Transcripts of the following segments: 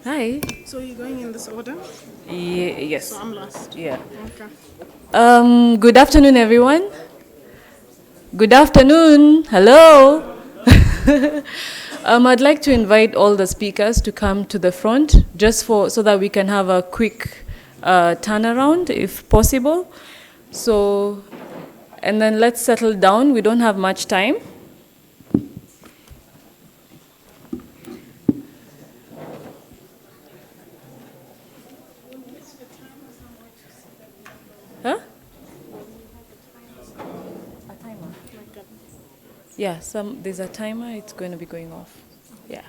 Hi. So you're going in this order? Yes. So I'm last. Yeah. Okay. Good afternoon, everyone. Good afternoon. Hello. I'd like to invite all the speakers to come to the front, just for so that we can have a quick turnaround, if possible. So, and then let's settle down. We don't have much time. Huh? A timer. Yeah, there's a timer, it's going to be going off. Yeah.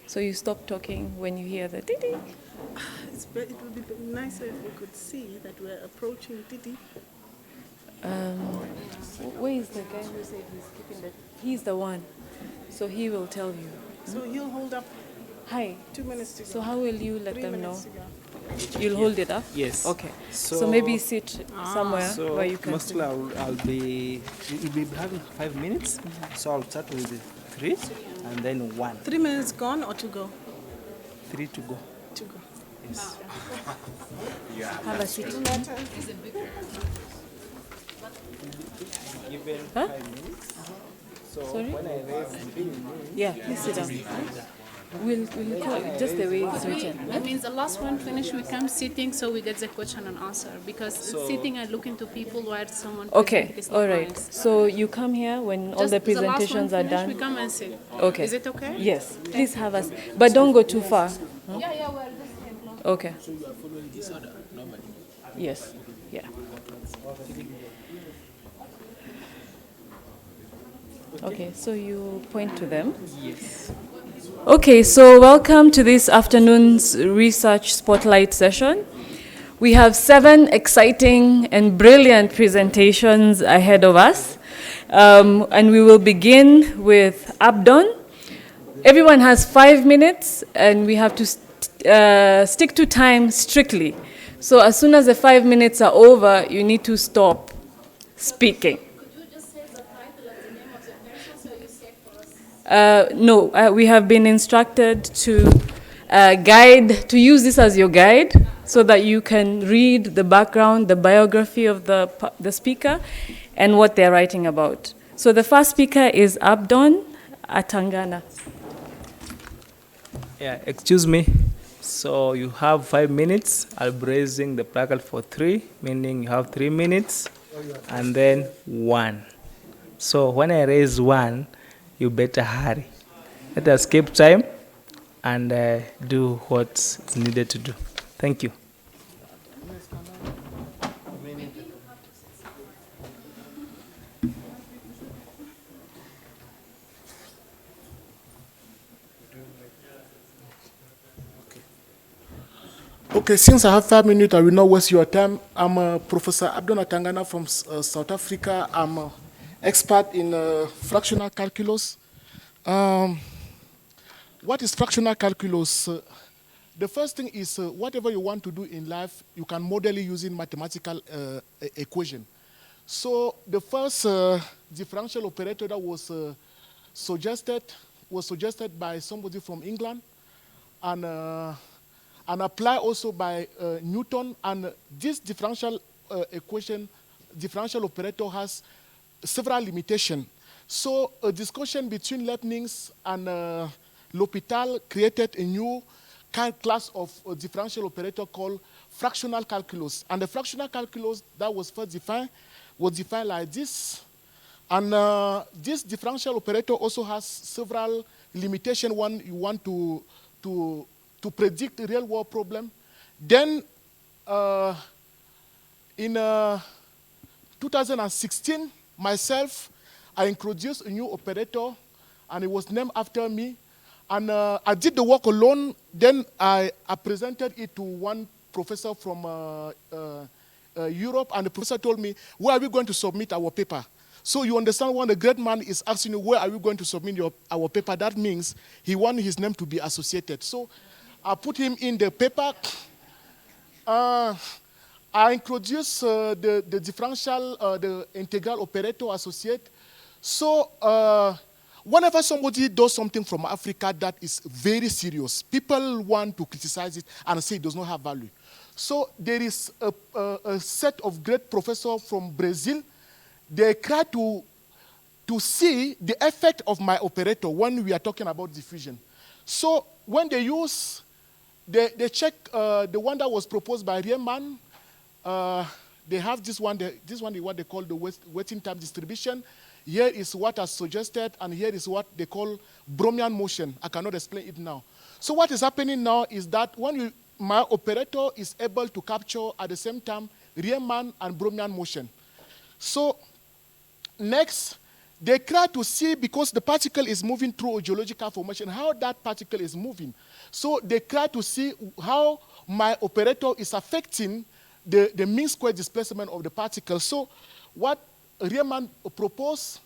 So you stop talking when you hear the ding. It would be nicer if we could see that we're approaching Didi. Where is the guy who said he's keeping the... He's the one. So he will tell you. So he'll hold up Hi. 2 minutes to go. So how will you let 3 them know? minutes to go. You'll hold it up? Yes. Okay. So, So- maybe sit somewhere So where you can mostly I'll be having 5 minutes. So I'll start with 3 and then 1. 3 minutes gone or to go? 3 to go. To go. Yes. have a seat. Given Huh? 5 minutes. So Sorry? when I raise 3 minutes, Yeah, please sit down. We'll call it just the way it's written. That means the last one finish, we come sitting so we get the question and answer. Because sitting and looking to people while someone Okay, present is not all right. nice. So you come here when all Just the last one presentations are finish, We done? come and sit. Okay. Is it okay? Yes, please have us. But don't go too far. Yeah, we're just here close. Okay. So you are following this order normally? Yes, yeah. Okay, so you point to them? yes. Okay, so welcome to this afternoon's research spotlight session. We have 7 exciting and brilliant presentations ahead of us. And we will begin with Abdon. Everyone has 5 minutes, and we have to stick to time strictly. So as soon as the 5 minutes are over, you need to stop speaking. No, we have been instructed to to use this as your guide so that you can read the background, the biography of the speaker and what they're writing about. So the first speaker is Abdon Atangana. Yeah, excuse me. So you have 5 minutes. I'll be raising the placard for 3, meaning you have 3 minutes, and then 1. So when I raise 1, you better hurry. Let us keep time and do what's needed to do. Thank you. Okay, since I have 5 minutes, I will not waste your time. I'm Professor Abdon Atangana from South Africa. I'm an expert in fractional calculus. What is fractional calculus? The first thing is whatever you want to do in life, you can model it using mathematical equation. So the first differential operator that was suggested by somebody from England, and applied also by Newton. And this differential differential operator has several limitations. So a discussion between Leibniz and L'Hopital created a new class of differential operator called fractional calculus. And the fractional calculus that was first defined was defined like this. And this differential operator also has several limitations when you want to predict a real world problem. Then in 2016, myself, I introduced a new operator, and it was named after me. And I did the work alone. Then I presented it to one professor from Europe, and the professor told me, where are we going to submit our paper? So you understand, when the great man is asking you, where are we going to submit our paper, that means he wants his name to be associated. So I put him in the paper. I introduced the differential, the integral operator associate. So whenever somebody does something from Africa that is very serious, people want to criticize it and say it does not have value. So there is a set of great professors from Brazil. They try to see the effect of my operator when we are talking about diffusion. So when they use, they check the one that was proposed by Riemann. They have this one is what they call the waiting time distribution. Here is what I suggested, and here is what they call Brownian motion. I cannot explain it now. So what is happening now is that when my operator is able to capture at the same time Riemann and Brownian motion. So next, they try to see, because the particle is moving through a geological formation, how that particle is moving. So they try to see how my operator is affecting the mean square displacement of the particle. So what Riemann proposed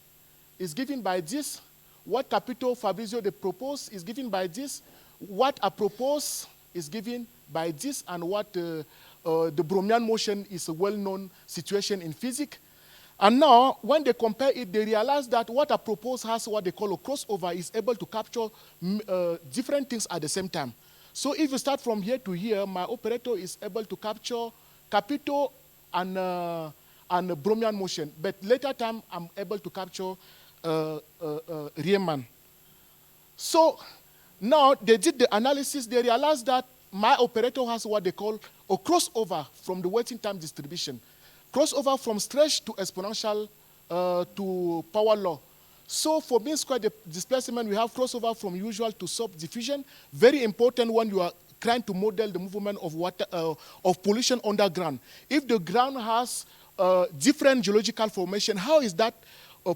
is given by this. What Capito Fabrizio they propose is given by this. What I propose is given by this. And what the Brownian motion is a well-known situation in physics. And now, when they compare it, they realize that what I propose has what they call a crossover, is able to capture different things at the same time. So if you start from here to here, my operator is able to capture Capito and Brownian motion. But later time, I'm able to capture Riemann. So now they did the analysis. They realized that my operator has what they call a crossover from the waiting time distribution. Crossover from stretch to exponential to power law. So for mean square displacement, we have crossover from usual to subdiffusion. Very important when you are trying to model the movement of water, of pollution underground. If the ground has different geological formation, how is that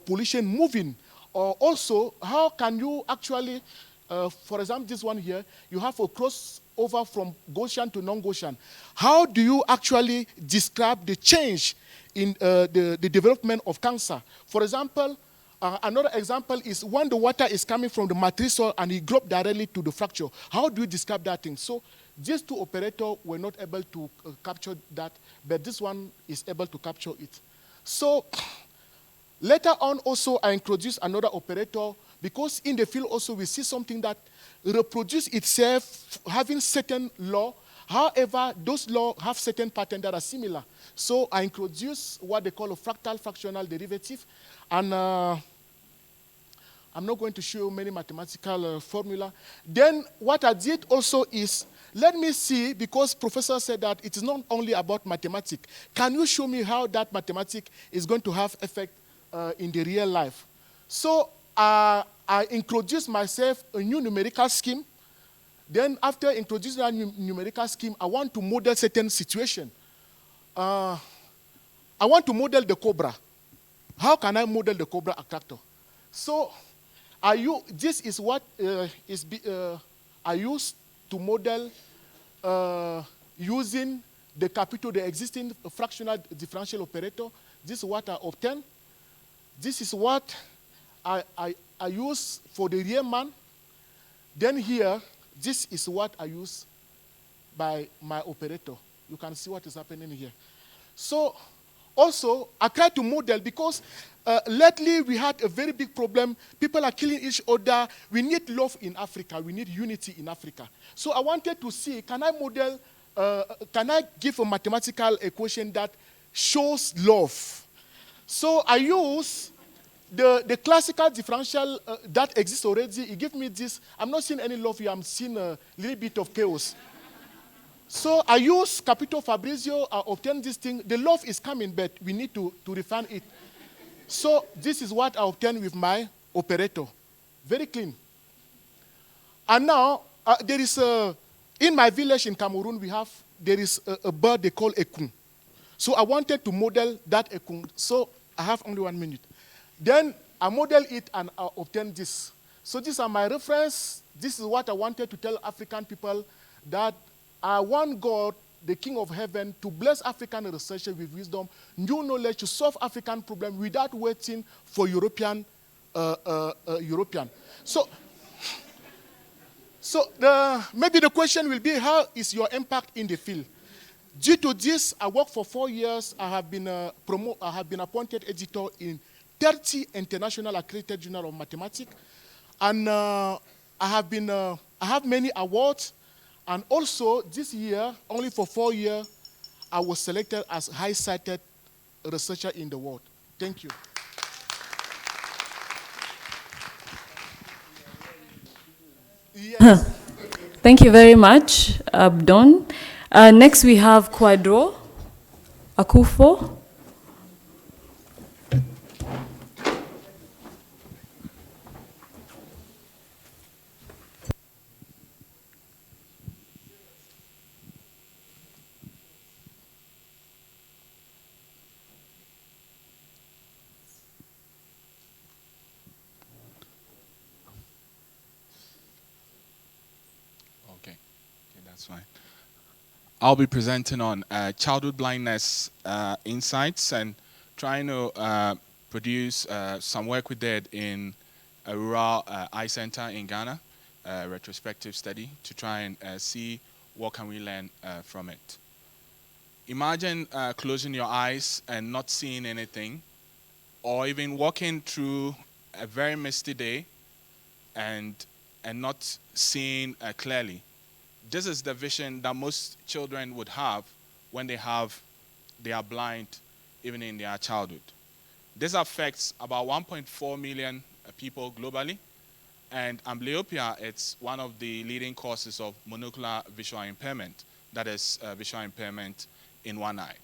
pollution moving? Also, how can you actually, for example, this one here, you have a crossover from Gaussian to non-Gaussian. How do you actually describe the change in the development of cancer? For example, another example is when the water is coming from the matrix soil and it drops directly to the fracture. How do you describe that thing? So these two operators were not able to capture that, but this one is able to capture it. So later on also I introduced another operator, because in the field also we see something that reproduces itself having certain law. However, those laws have certain patterns that are similar. So I introduced what they call a fractal fractional derivative. And I'm not going to show you many mathematical formula. Then what I did also is, let me see, because professor said that it is not only about mathematics. Can you show me how that mathematics is going to have effect in the real life? So I introduced myself a new numerical scheme. Then after introducing that numerical scheme, I want to model certain situation. I want to model the cobra. How can I model the cobra attractor? So this is what I used to model using the Capito, the existing fractional differential operator. This is what I obtained. This is what I use for the Riemann. Then here, this is what I use by my operator. You can see what is happening here. So also, I try to model, because lately we had a very big problem. People are killing each other. We need love in Africa. We need unity in Africa. So I wanted to see, can I model, can I give a mathematical equation that shows love? So I use the classical differential that exists already. It gives me this. I'm not seeing any love here. I'm seeing a little bit of chaos. So I use Capito Fabrizio. I obtain this thing. The love is coming, but we need to refine it. So this is what I obtain with my operator. Very clean. And now, there is in my village in Cameroon, there is a bird they call ekun. So I wanted to model that ekun. So I have only 1 minute. Then I model it and I obtain this. So these are my reference. This is what I wanted to tell African people, that I want God, the King of Heaven, to bless African researchers with wisdom, new knowledge to solve African problems without waiting for European. So maybe the question will be, how is your impact in the field? Due to this, I worked for 4 years. I have been appointed editor in 30 international accredited journal of mathematics. And I have many awards. And also this year, only for 4 years, I was selected as high cited researcher in the world. Thank you. Yes. Thank you very much, Abdon. Next, we have Quadro Akufo. Okay, that's fine. I'll be presenting on childhood blindness insights and trying to produce some work we did in a rural eye center in Ghana, a retrospective study to try and see what can we learn from it. Imagine closing your eyes and not seeing anything, or even walking through a very misty day and not seeing clearly. This is the vision that most children would have when they are blind, even in their childhood. This affects about 1.4 million people globally, and amblyopia, it's one of the leading causes of monocular visual impairment, that is visual impairment in one eye.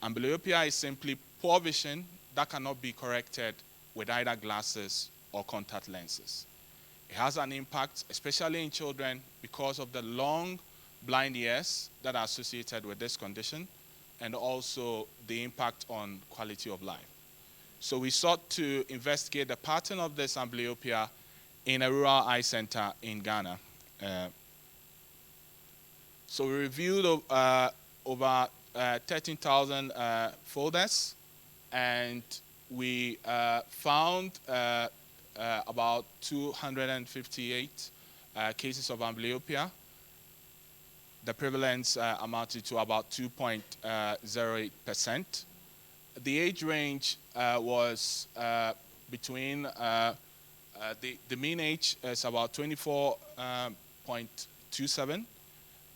Amblyopia is simply poor vision that cannot be corrected with either glasses or contact lenses. It has an impact, especially in children, because of the long blind years that are associated with this condition, and also the impact on quality of life. So we sought to investigate the pattern of this amblyopia in a rural eye center in Ghana. So we reviewed over 13,000 folders, and we found about 258 cases of amblyopia. The prevalence amounted to about 2.08%. The age range was between, the mean age is about 24.27,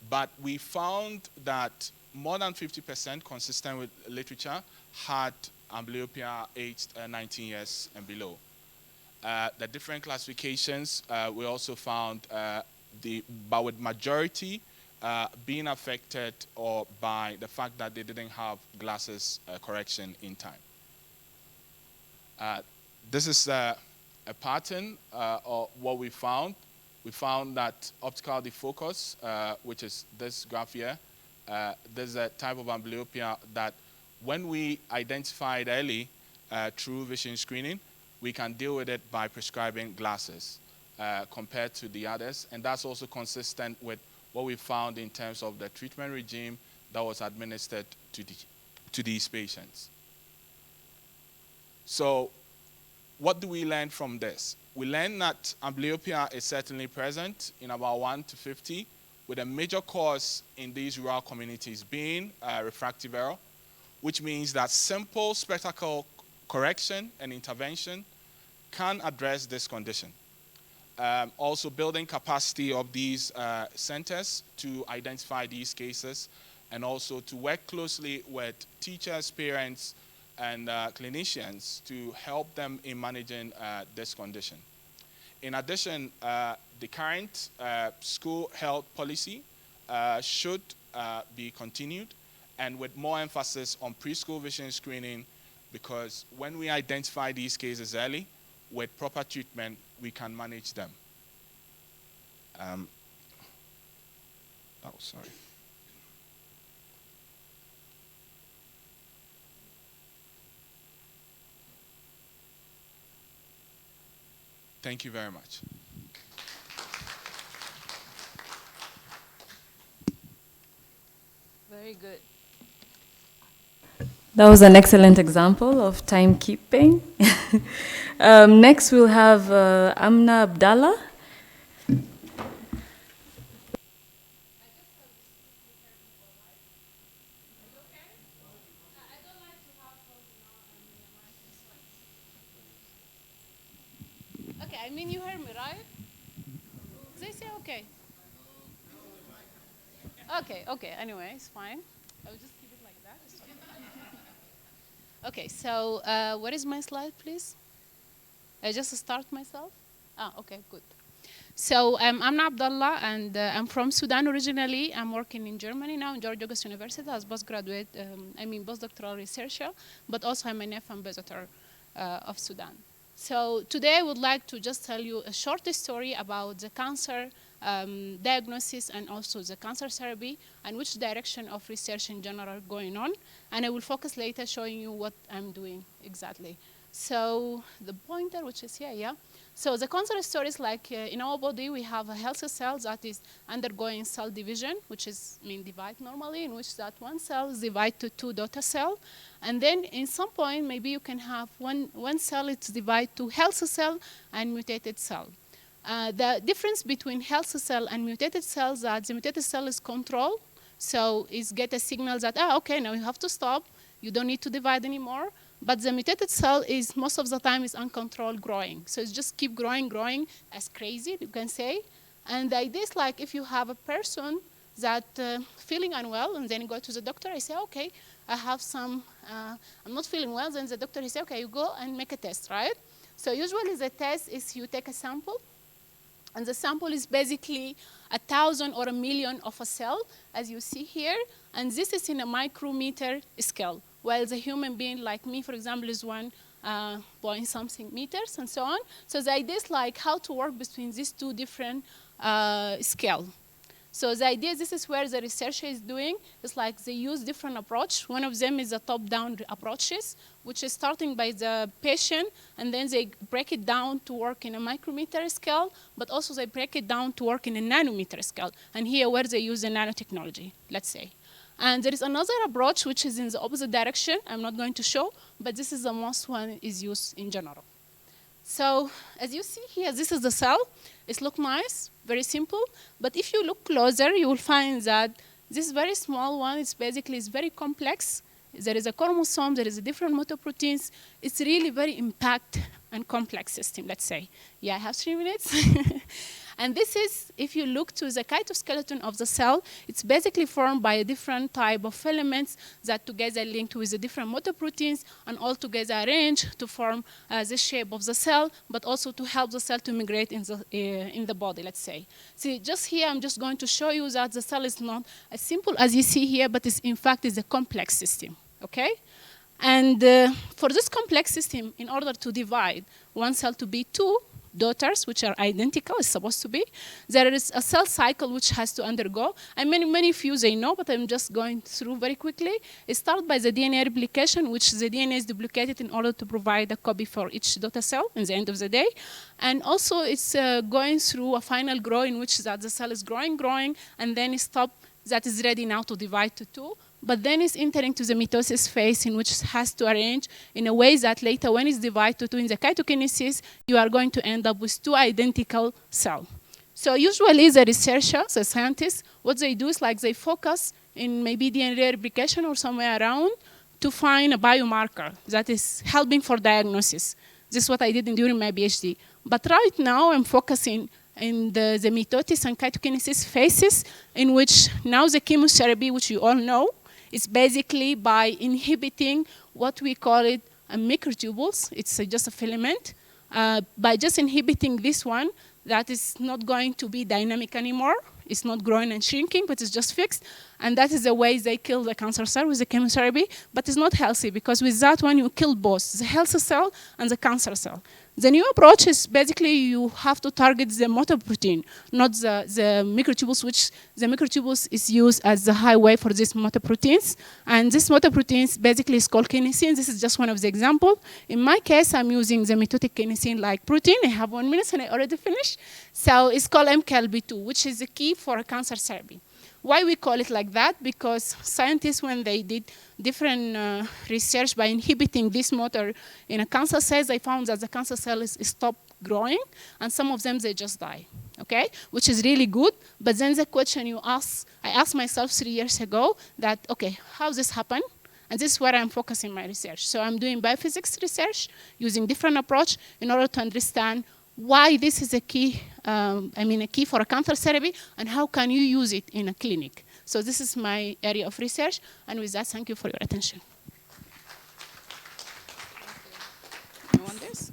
but we found that more than 50%, consistent with literature, had amblyopia aged 19 years and below. The different classifications, we also found but with majority being affected or by the fact that they didn't have glasses correction in time. This is a pattern of what we found. We found that optical defocus, which is this graph here, there's a type of amblyopia that when we identify it early through vision screening, we can deal with it by prescribing glasses compared to the others. And that's also consistent with what we found in terms of the treatment regime that was administered to these patients. So what do we learn from this? We learn that amblyopia is certainly present in about 1 to 50, with a major cause in these rural communities being refractive error, which means that simple spectacle correction and intervention can address this condition. Also building capacity of these centers to identify these cases, and also to work closely with teachers, parents, and clinicians to help them in managing this condition. In addition, the current school health policy should be continued, and with more emphasis on preschool vision screening, because when we identify these cases early, with proper treatment, we can manage them. Sorry. Thank you very much. Very good. That was an excellent example of timekeeping. Next, we'll have Amna Abdallah. Okay, I mean, you heard me, right? They say okay. Okay, anyway, it's fine. I will just keep it like that. It's fine. Okay, so what is my slide, please? I just start myself? Okay, good. So I'm Abdullah, and I'm from Sudan originally. I'm working in Germany now in George August University as postgraduate, postdoctoral researcher, but also I'm an F ambassador of Sudan. So today I would like to just tell you a short story about the cancer diagnosis and also the cancer therapy and which direction of research in general going on. And I will focus later showing you what I'm doing exactly. So the pointer, which is here, yeah. So the cancer story is like in our body we have a healthy cell that is undergoing cell division, which is divide normally, in which that one cell is divided to two daughter cells. And then in some point maybe you can have one cell it's divided to healthy cell and mutated cell. The difference between healthy cell and mutated cells that the mutated cell is controlled, so it's get a signal that okay, now you have to stop, you don't need to divide anymore. But the mutated cell is most of the time is uncontrolled growing. So it's just keep growing as crazy, you can say. And the idea is like if you have a person that feeling unwell and then you go to the doctor, I say, okay, I have some, I'm not feeling well. Then the doctor will say, okay, you go and make a test, right? So usually the test is you take a sample. And the sample is basically 1,000 or 1,000,000 of a cell, as you see here. And this is in a micrometer scale. While the human being like me, for example, is 1.something meters and so on. So the idea is like how to work between these two different scales. So the idea, this is where the researcher is doing, is like they use different approach. One of them is the top-down approaches, which is starting by the patient, and then they break it down to work in a micrometer scale, but also they break it down to work in a nanometer scale. And here where they use the nanotechnology, let's say. And there is another approach which is in the opposite direction. I'm not going to show, but this is the most one is used in general. So as you see here, this is the cell. It looks nice, very simple. But if you look closer, you will find that this very small one is basically is very complex. There is a chromosome, there is a different motoproteins. It's really very impact and complex system, let's say. Yeah, I have 3 minutes. And this is, if you look to the cytoskeleton of the cell, it's basically formed by a different type of elements that together linked with the different motoproteins and all together arranged to form the shape of the cell, but also to help the cell to migrate in the body, let's say. See, just here, I'm just going to show you that the cell is not as simple as you see here, but it's, in fact, is a complex system, okay? And for this complex system, in order to divide one cell to be two daughters, which are identical, it's supposed to be, there is a cell cycle which has to undergo. And many of you, they know, but I'm just going through very quickly. It starts by the DNA replication, which the DNA is duplicated in order to provide a copy for each daughter cell in the end of the day. And also it's going through a final grow in which that the cell is growing, and then it stops, that is ready now to divide to two. But then it's entering to the mitosis phase in which it has to arrange in a way that later when it's divided to two in the cytokinesis, you are going to end up with two identical cells. So usually the researchers, the scientists, what they do is like they focus in maybe DNA replication or somewhere around to find a biomarker that is helping for diagnosis. This is what I did during my PhD. But right now I'm focusing in the mitosis and cytokinesis phases in which now the chemotherapy, which you all know, is basically by inhibiting what we call it microtubules. It's just a filament. By just inhibiting this one, that is not going to be dynamic anymore. It's not growing and shrinking, but it's just fixed. And that is the way they kill the cancer cell with the chemotherapy. But it's not healthy, because with that one, you kill both the healthy cell and the cancer cell. The new approach is basically you have to target the motoprotein, not the microtubules, which the microtubules is used as the highway for these motoproteins. And this motoproteins basically is called kinesin. This is just one of the examples. In my case, I'm using the mitotic kinesin-like protein. I have 1 minute and I already finished. So it's called MKLB2, which is the key for a cancer therapy. Why we call it like that? Because scientists, when they did different research by inhibiting this motor in a cancer cell, they found that the cancer cells stop growing, and some of them, they just die, okay? Which is really good. But then the question I asked myself 3 years ago that, okay, how does this happen? And this is where I'm focusing my research. So I'm doing biophysics research using different approach in order to understand why this is a key, a key for a cancer therapy, and how can you use it in a clinic. So this is my area of research, and with that, thank you for your attention. You want this?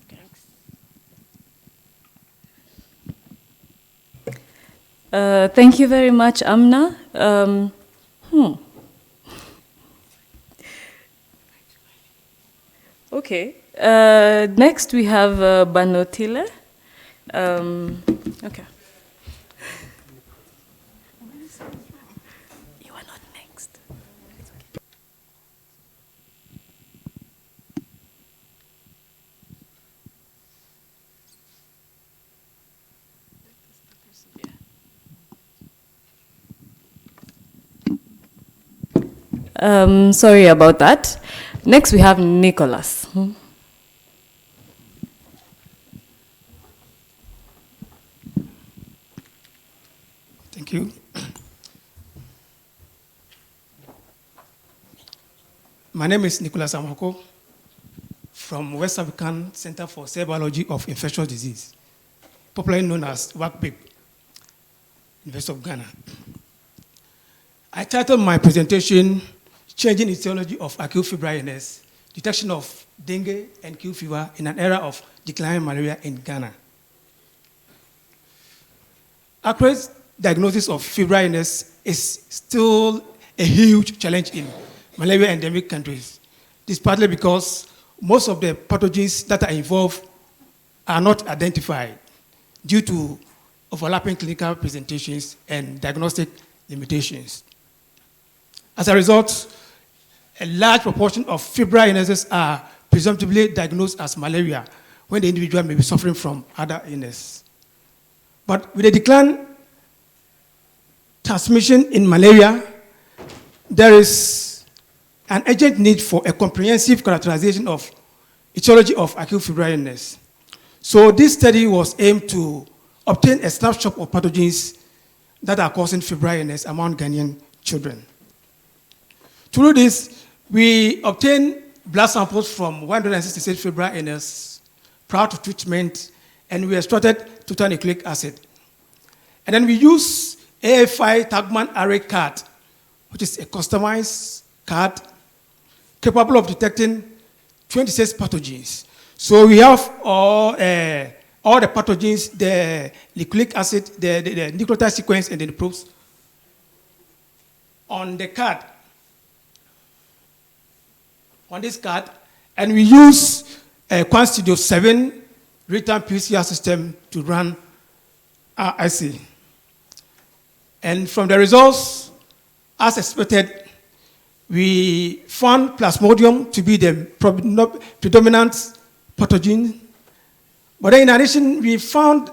Okay. Thank you very much, Amna. Okay. Next, we have Banotile. Okay. You are not next. Sorry about that. Next, we have Nicholas. Thank you. My name is Nicholas Amoko from West African Center for Cell Biology of Infectious Disease, popularly known as WACBIB, University of Ghana. I titled my presentation, Changing Etiology of Acute Febrile Illness, Detection of Dengue and Q Fever in an Era of Declining Malaria in Ghana. Accurate diagnosis of febrile illness is still a huge challenge in malaria endemic countries. This is partly because most of the pathogens that are involved are not identified due to overlapping clinical presentations and diagnostic limitations. As a result, a large proportion of febrile illnesses are presumptively diagnosed as malaria when the individual may be suffering from other illness. But with the decline transmission in malaria, there is an urgent need for a comprehensive characterization of etiology of acute febrile illness. So this study was aimed to obtain a snapshot of pathogens that are causing febrile illness among Ghanaian children. To do this, we obtained blood samples from 166 febrile illness prior to treatment, and we extracted total nucleic acid. And then we used AFI Tagman array card, which is a customized card capable of detecting 26 pathogens. So we have all the pathogens, the nucleic acid, the nucleotide sequence, and then the probes on the card. On this card, and we use a QuantStudio 7 real-time PCR system to run our assay. And from the results, as expected, we found Plasmodium to be the predominant pathogen. But then in addition, we found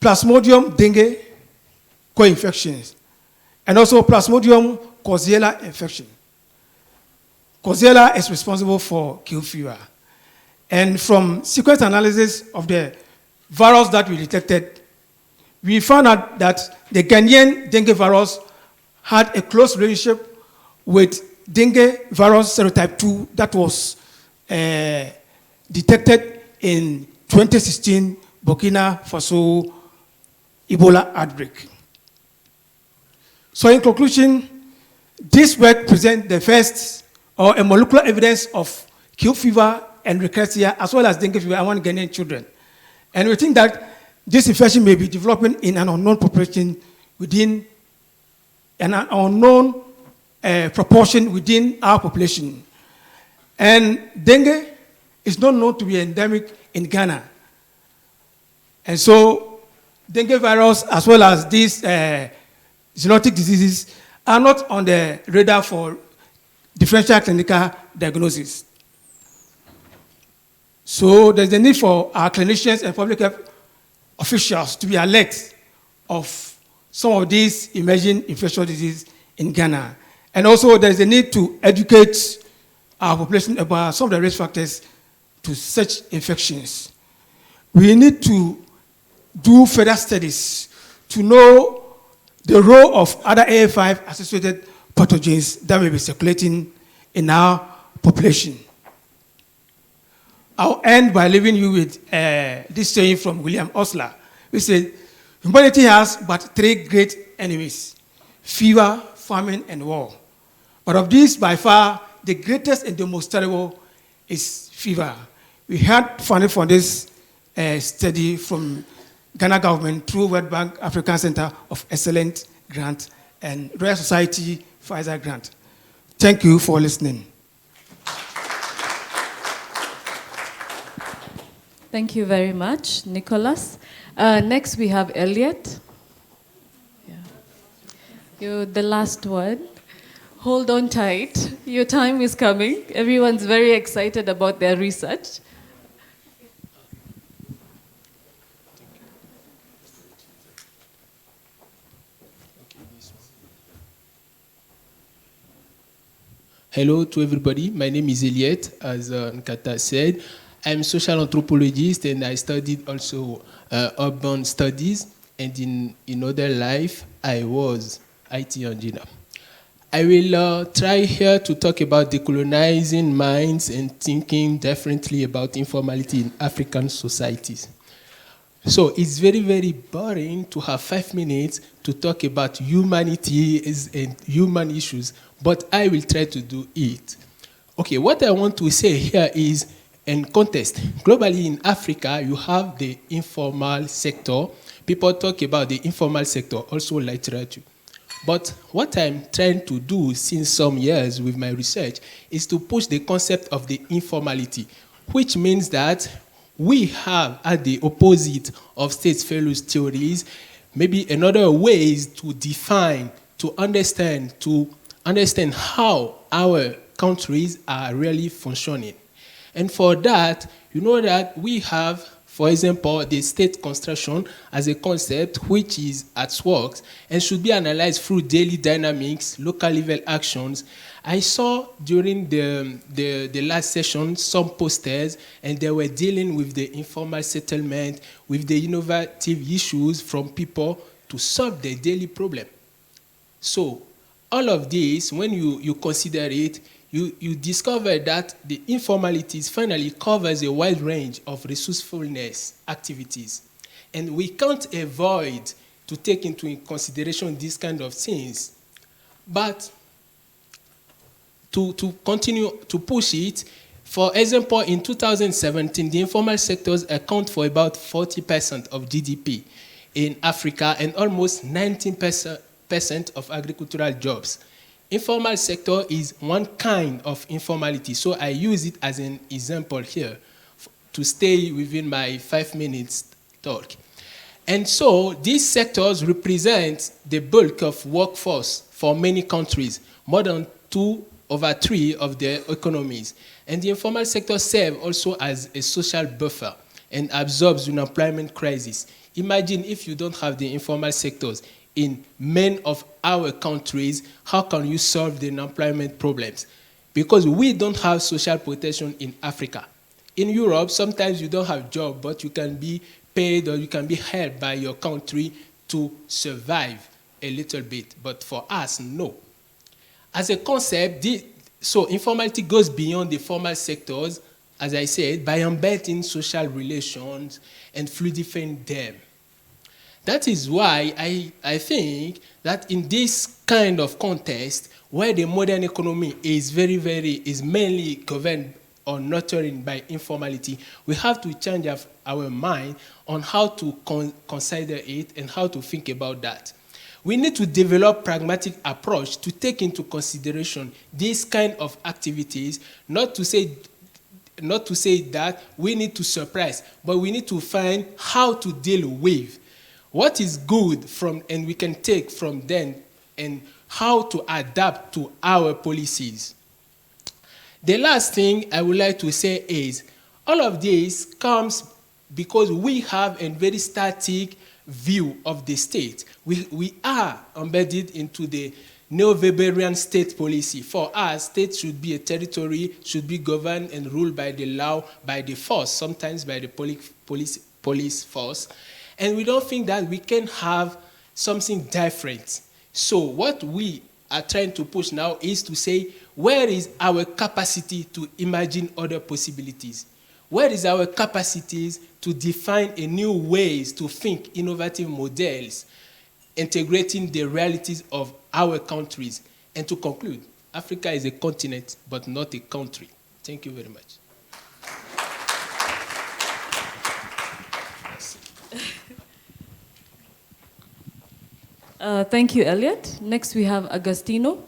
Plasmodium dengue co-infections, and also Plasmodium Coxiella infection. Coxiella is responsible for Q fever. And from sequence analysis of the virus that we detected, we found out that the Ghanaian dengue virus had a close relationship with dengue virus serotype 2 that was detected in 2016 Burkina Faso Ebola outbreak. So in conclusion, this work presents the first or a molecular evidence of Q fever and rickettsia as well as dengue fever among Ghanaian children. And we think that this infection may be developing in an unknown population within an unknown proportion within our population. And dengue is not known to be endemic in Ghana. And so dengue virus as well as these zoonotic diseases are not on the radar for differential clinical diagnosis. So there's a need for our clinicians and public health officials to be alert of some of these emerging infectious diseases in Ghana. And also there's a need to educate our population about some of the risk factors to such infections. We need to do further studies to know the role of other AF5 associated pathogens that may be circulating in our population. I'll end by leaving you with this saying from William Osler, who said, humanity has but three great enemies: fever, famine, and war. But of these, by far, the greatest and the most terrible is fever. We had funding for this study from Ghana government through World Bank African Center of Excellence grant and Royal Society Pfizer grant. Thank you for listening. Thank you very much, Nicholas. Next, we have Elliot. Yeah. You're the last one. Hold on tight. Your time is coming. Everyone's very excited about their research. Hello to everybody. My name is Elliot, as Nkata said. I'm a social anthropologist, and I studied also urban studies. And in other life, I was IT engineer. I will try here to talk about decolonizing minds and thinking differently about informality in African societies. So it's very, very boring to have 5 minutes to talk about humanity and human issues, but I will try to do it. Okay, what I want to say here is, in context, globally in Africa, you have the informal sector. People talk about the informal sector, also literature. But what I'm trying to do since some years with my research is to push the concept of the informality, which means that we have, at the opposite of State Fellows theories, maybe another way is to define, to understand how our countries are really functioning. And for that, you know that we have, for example, the state construction as a concept which is at work and should be analyzed through daily dynamics, local level actions. I saw during the last session some posters, and they were dealing with the informal settlement, with the innovative issues from people to solve their daily problem. So all of this, when you consider it, you discover that the informalities finally covers a wide range of resourcefulness activities. And we can't avoid to take into consideration these kind of things. But to continue to push it, for example, in 2017, the informal sectors account for about 40% of GDP in Africa and almost 19% of agricultural jobs. Informal sector is one kind of informality, so I use it as an example here to stay within my 5 minutes talk. And so these sectors represent the bulk of workforce for many countries, more than 2/3 of their economies. And the informal sector serves also as a social buffer and absorbs the unemployment crisis. Imagine if you don't have the informal sectors in many of our countries, how can you solve the unemployment problems? Because we don't have social protection in Africa. In Europe, sometimes you don't have a job, but you can be paid or you can be helped by your country to survive a little bit. But for us, no. As a concept, so informality goes beyond the formal sectors, as I said, by embedding social relations and fluidifying them. That is why I think that in this kind of context, where the modern economy is is mainly governed or nurtured by informality, we have to change our mind on how to consider it and how to think about that. We need to develop pragmatic approach to take into consideration these kind of activities, not to say that we need to suppress, but we need to find how to deal with what is good and we can take from them and how to adapt to our policies. The last thing I would like to say is all of this comes because we have a very static view of the state. We are embedded into the neo-Weberian state policy. For us, state should be a territory, should be governed and ruled by the law, by the force, sometimes by the police force. And we don't think that we can have something different. So what we are trying to push now is to say, where is our capacity to imagine other possibilities? Where is our capacities to define a new ways to think innovative models, integrating the realities of our countries? And to conclude, Africa is a continent, but not a country. Thank you very much. Thank you, Elliot. Next, we have Agostino.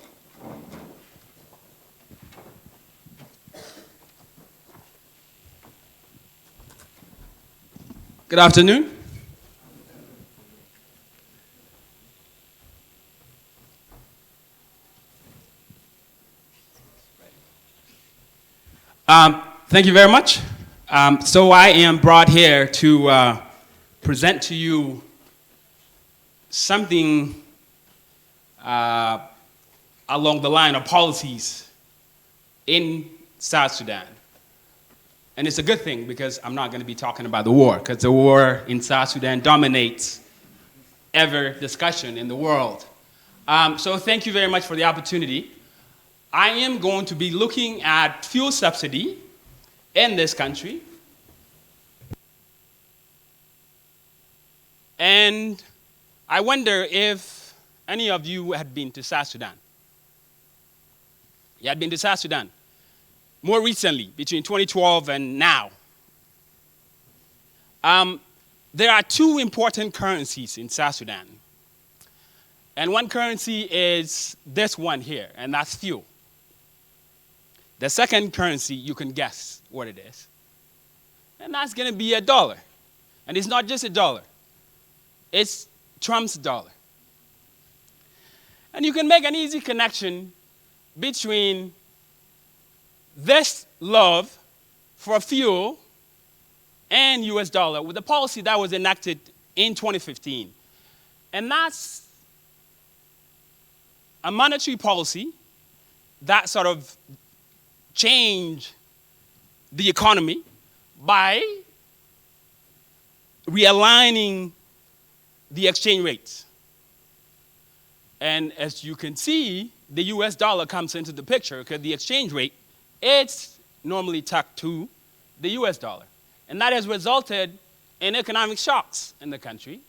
Good afternoon. Thank you very much. So I am brought here to present to you something along the line of policies in South Sudan. And it's a good thing because I'm not going to be talking about the war, because the war in South Sudan dominates every discussion in the world. So thank you very much for the opportunity. I am going to be looking at fuel subsidy in this country. And I wonder if any of you had been to South Sudan. You had been to South Sudan more recently, between 2012 and now. There are two important currencies in South Sudan. And one currency is this one here, and that's fuel. The second currency, you can guess what it is. And that's going to be $1. And it's not just $1. It's Trump's dollar. And you can make an easy connection between this love for fuel and US dollar with the policy that was enacted in 2015. And that's a monetary policy that sort of changed the economy by realigning the exchange rates. And as you can see, the US dollar comes into the picture because the exchange rate, it's normally tacked to the US dollar. And that has resulted in economic shocks in the country.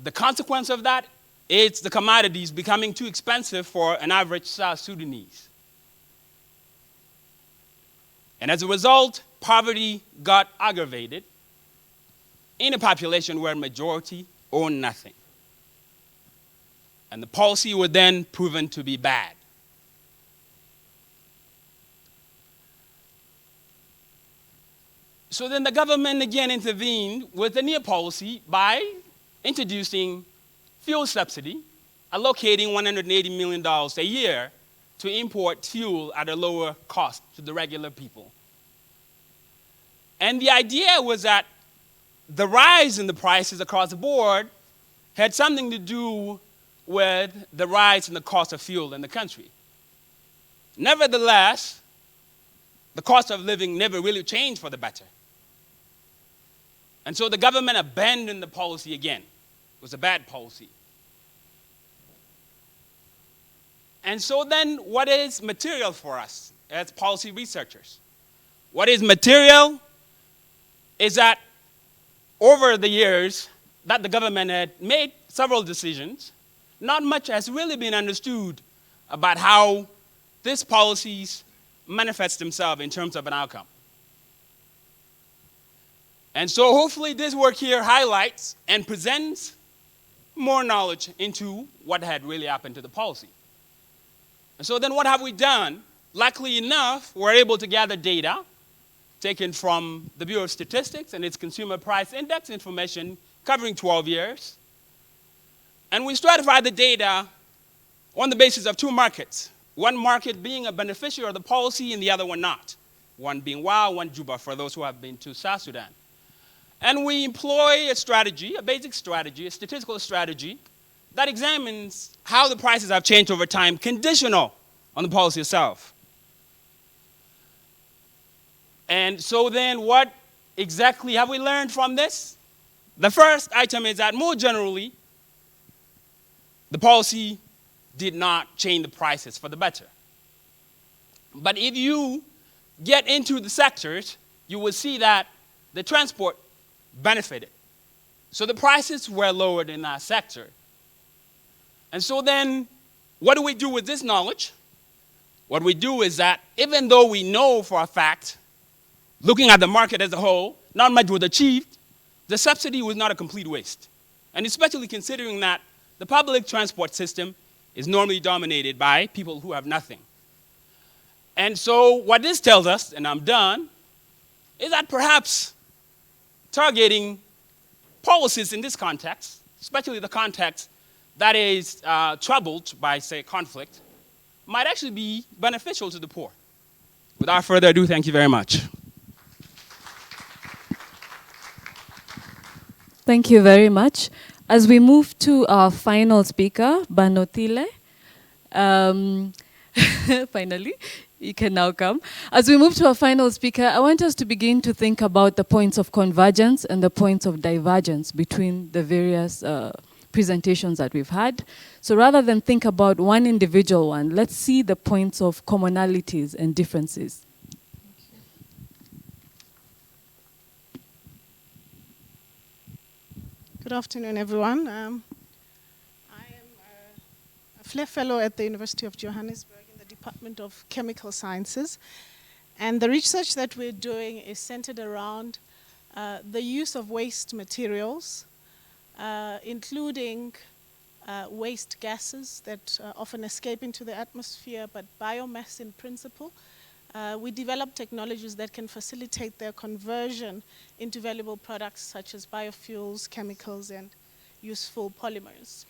The consequence of that is the commodities becoming too expensive for an average South Sudanese. And as a result, poverty got aggravated in a population where majority own nothing. And the policy was then proven to be bad. So then the government again intervened with a new policy by introducing fuel subsidy, allocating $180 million a year to import fuel at a lower cost to the regular people. And the idea was that the rise in the prices across the board had something to do with the rise in the cost of fuel in the country. Nevertheless, the cost of living never really changed for the better. And so the government abandoned the policy again. It was a bad policy. And so then what is material for us as policy researchers? What is material is that over the years that the government had made several decisions, not much has really been understood about how these policies manifest themselves in terms of an outcome. And so hopefully this work here highlights and presents more knowledge into what had really happened to the policy. And so then what have we done? Luckily enough, we're able to gather data taken from the Bureau of Statistics and its Consumer Price Index information covering 12 years. And we stratified the data on the basis of two markets. One market being a beneficiary of the policy and the other one not. One being WOW, one Juba, for those who have been to South Sudan. And we employ a strategy, a basic strategy, a statistical strategy, that examines how the prices have changed over time, conditional on the policy itself. And so then what exactly have we learned from this? The first item is that more generally, the policy did not change the prices for the better. But if you get into the sectors, you will see that the transport benefited. So the prices were lowered in that sector. And so then, what do we do with this knowledge? What we do is that even though we know for a fact, looking at the market as a whole, not much was achieved, the subsidy was not a complete waste. And especially considering that the public transport system is normally dominated by people who have nothing. And so what this tells us, and I'm done, is that perhaps targeting policies in this context, especially the context that is troubled by, say, conflict, might actually be beneficial to the poor. Without further ado, thank you very much. Thank you very much. As we move to our final speaker, Banotile, finally, you can now come. As we move to our final speaker, I want us to begin to think about the points of convergence and the points of divergence between the various presentations that we've had. So rather than think about one individual one, let's see the points of commonalities and differences. Good afternoon, everyone. I am a FLE fellow at the University of Johannesburg in the Department of Chemical Sciences. And the research that we're doing is centered around the use of waste materials, including waste gases that often escape into the atmosphere, but biomass in principle. We develop technologies that can facilitate their conversion into valuable products such as biofuels, chemicals, and useful polymers.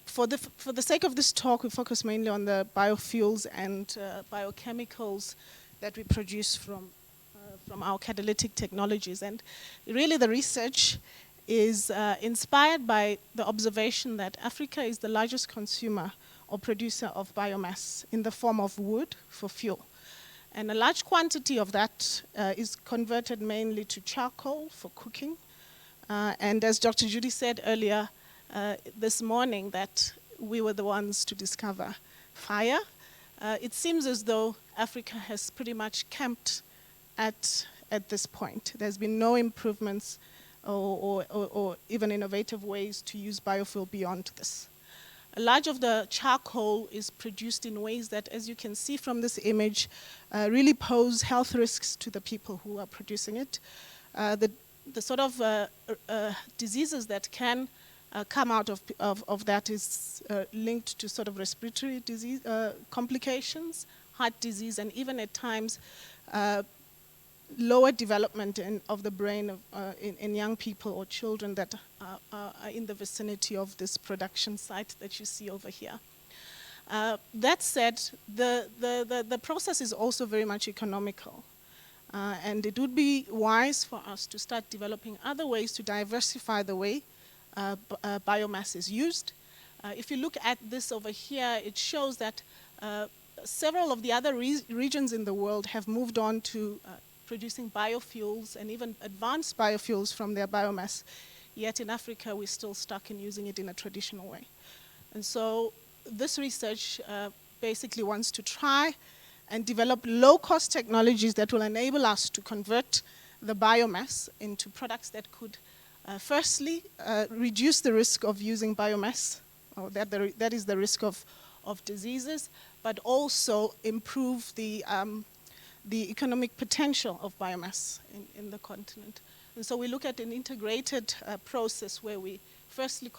For the sake of this talk, we focus mainly on the biofuels and biochemicals that we produce from our catalytic technologies. And really the research is inspired by the observation that Africa is the largest consumer or producer of biomass in the form of wood for fuel. And a large quantity of that is converted mainly to charcoal for cooking. And as Dr. Judy said earlier this morning, that we were the ones to discover fire. It seems as though Africa has pretty much camped at this point. There's been no improvements or even innovative ways to use biofuel beyond this. A large of the charcoal is produced in ways that, as you can see from this image, really pose health risks to the people who are producing it. The sort of diseases that can come out of that is linked to sort of respiratory disease complications, heart disease, and even at times lower development of the brain in young people or children that are in the vicinity of this production site that you see over here. That said, the process is also very much economical. And it would be wise for us to start developing other ways to diversify the way biomass is used. If you look at this over here, it shows that several of the other regions in the world have moved on to producing biofuels and even advanced biofuels from their biomass. Yet in Africa, we're still stuck in using it in a traditional way. And so this research basically wants to try and develop low-cost technologies that will enable us to convert the biomass into products that could firstly reduce the risk of using biomass, or that is the risk of diseases, but also improve the economic potential of biomass in the continent. And so we look at an integrated process where we firstly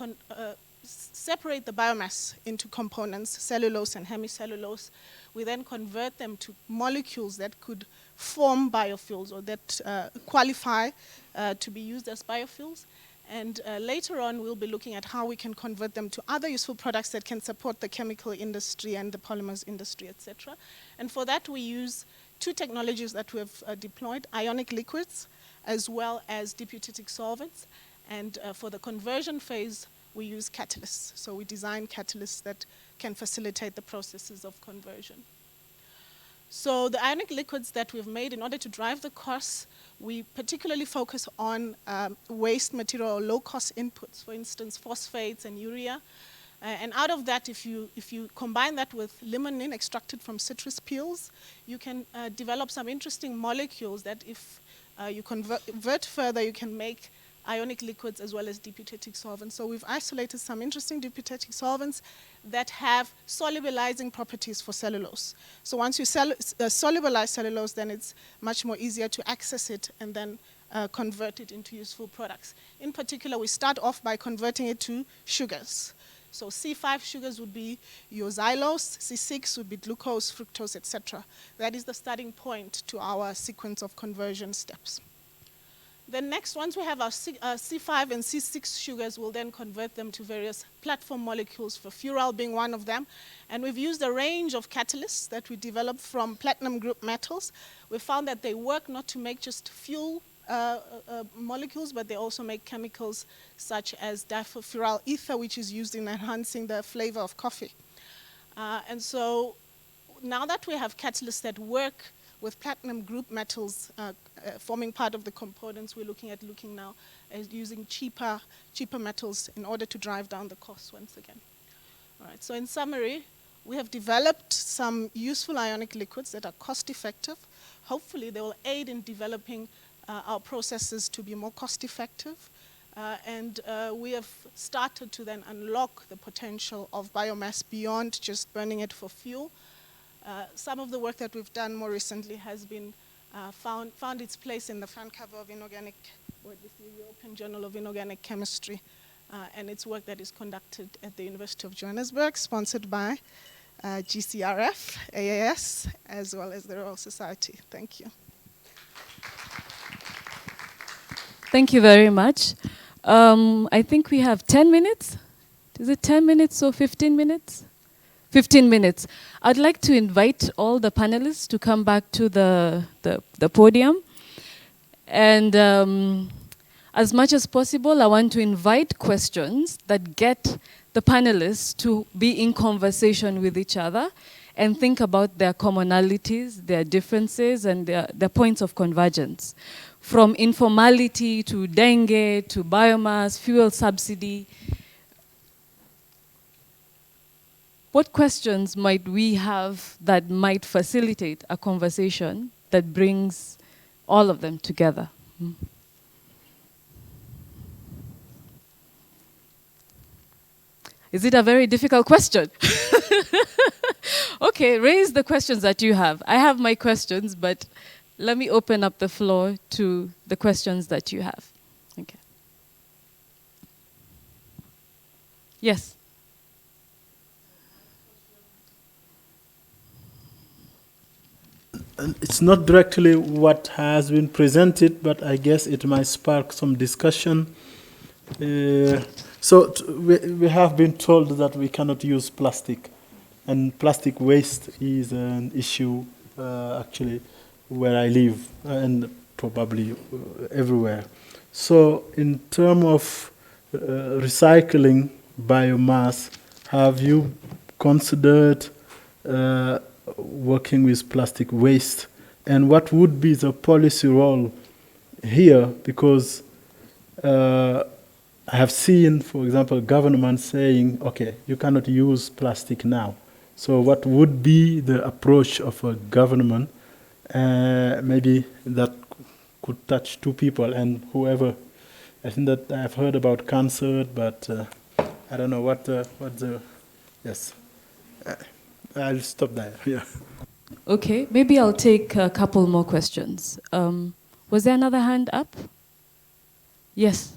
separate the biomass into components, cellulose and hemicellulose. We then convert them to molecules that could form biofuels or that qualify to be used as biofuels. And later on, we'll be looking at how we can convert them to other useful products that can support the chemical industry and the polymers industry, etc. And for that, we use two technologies that we have deployed, ionic liquids, as well as deputatic solvents. And for the conversion phase, we use catalysts. So we design catalysts that can facilitate the processes of conversion. So the ionic liquids that we've made, in order to drive the costs, we particularly focus on waste material or low-cost inputs, for instance, phosphates and urea. And out of that, if you combine that with limonene extracted from citrus peels, you can develop some interesting molecules that if you convert further, you can make ionic liquids as well as deputatic solvents. So we've isolated some interesting deputatic solvents that have solubilizing properties for cellulose. So once you solubilize cellulose, then it's much more easier to access it and then convert it into useful products. In particular, we start off by converting it to sugars. So C5 sugars would be your xylose, C6 would be glucose, fructose, etc. That is the starting point to our sequence of conversion steps. Then next, once we have our C5 and C6 sugars, we'll then convert them to various platform molecules, for fural being one of them. And we've used a range of catalysts that we developed from platinum group metals. We found that they work not to make just fuel molecules, but they also make chemicals such as difural ether, which is used in enhancing the flavor of coffee. And so now that we have catalysts that work with platinum group metals forming part of the components, we're looking now at using cheaper metals in order to drive down the cost once again. All right, so in summary, we have developed some useful ionic liquids that are cost effective. Hopefully they will aid in developing our processes to be more cost effective. And we have started to then unlock the potential of biomass beyond just burning it for fuel. Some of the work that we've done more recently has been found its place in the front cover of Inorganic, or the European Journal of Inorganic Chemistry, and it's work that is conducted at the University of Johannesburg, sponsored by GCRF, AAS, as well as the Royal Society. Thank you. Thank you very much. I think we have 10 minutes. Is it 10 minutes or 15 minutes? 15 minutes. I'd like to invite all the panelists to come back to the podium. And as much as possible, I want to invite questions that get the panelists to be in conversation with each other and think about their commonalities, their differences, and their points of convergence. From informality to dengue to biomass, fuel subsidy. What questions might we have that might facilitate a conversation that brings all of them together? Is it a very difficult question? Okay, raise the questions that you have. I have my questions, but let me open up the floor to the questions that you have. Okay. Yes. It's not directly what has been presented, but I guess it might spark some discussion. We have been told that we cannot use plastic, and plastic waste is an issue actually where I live and probably everywhere. So in terms of recycling biomass, have you considered working with plastic waste, and what would be the policy role here? Because I have seen, for example, government saying, okay, you cannot use plastic now. So what would be the approach of a government? Maybe that could touch two people and whoever. I think that I've heard about cancer, but I don't know what the yes. I'll stop there. Yeah. Okay, maybe I'll take a couple more questions. Was there another hand up? Yes.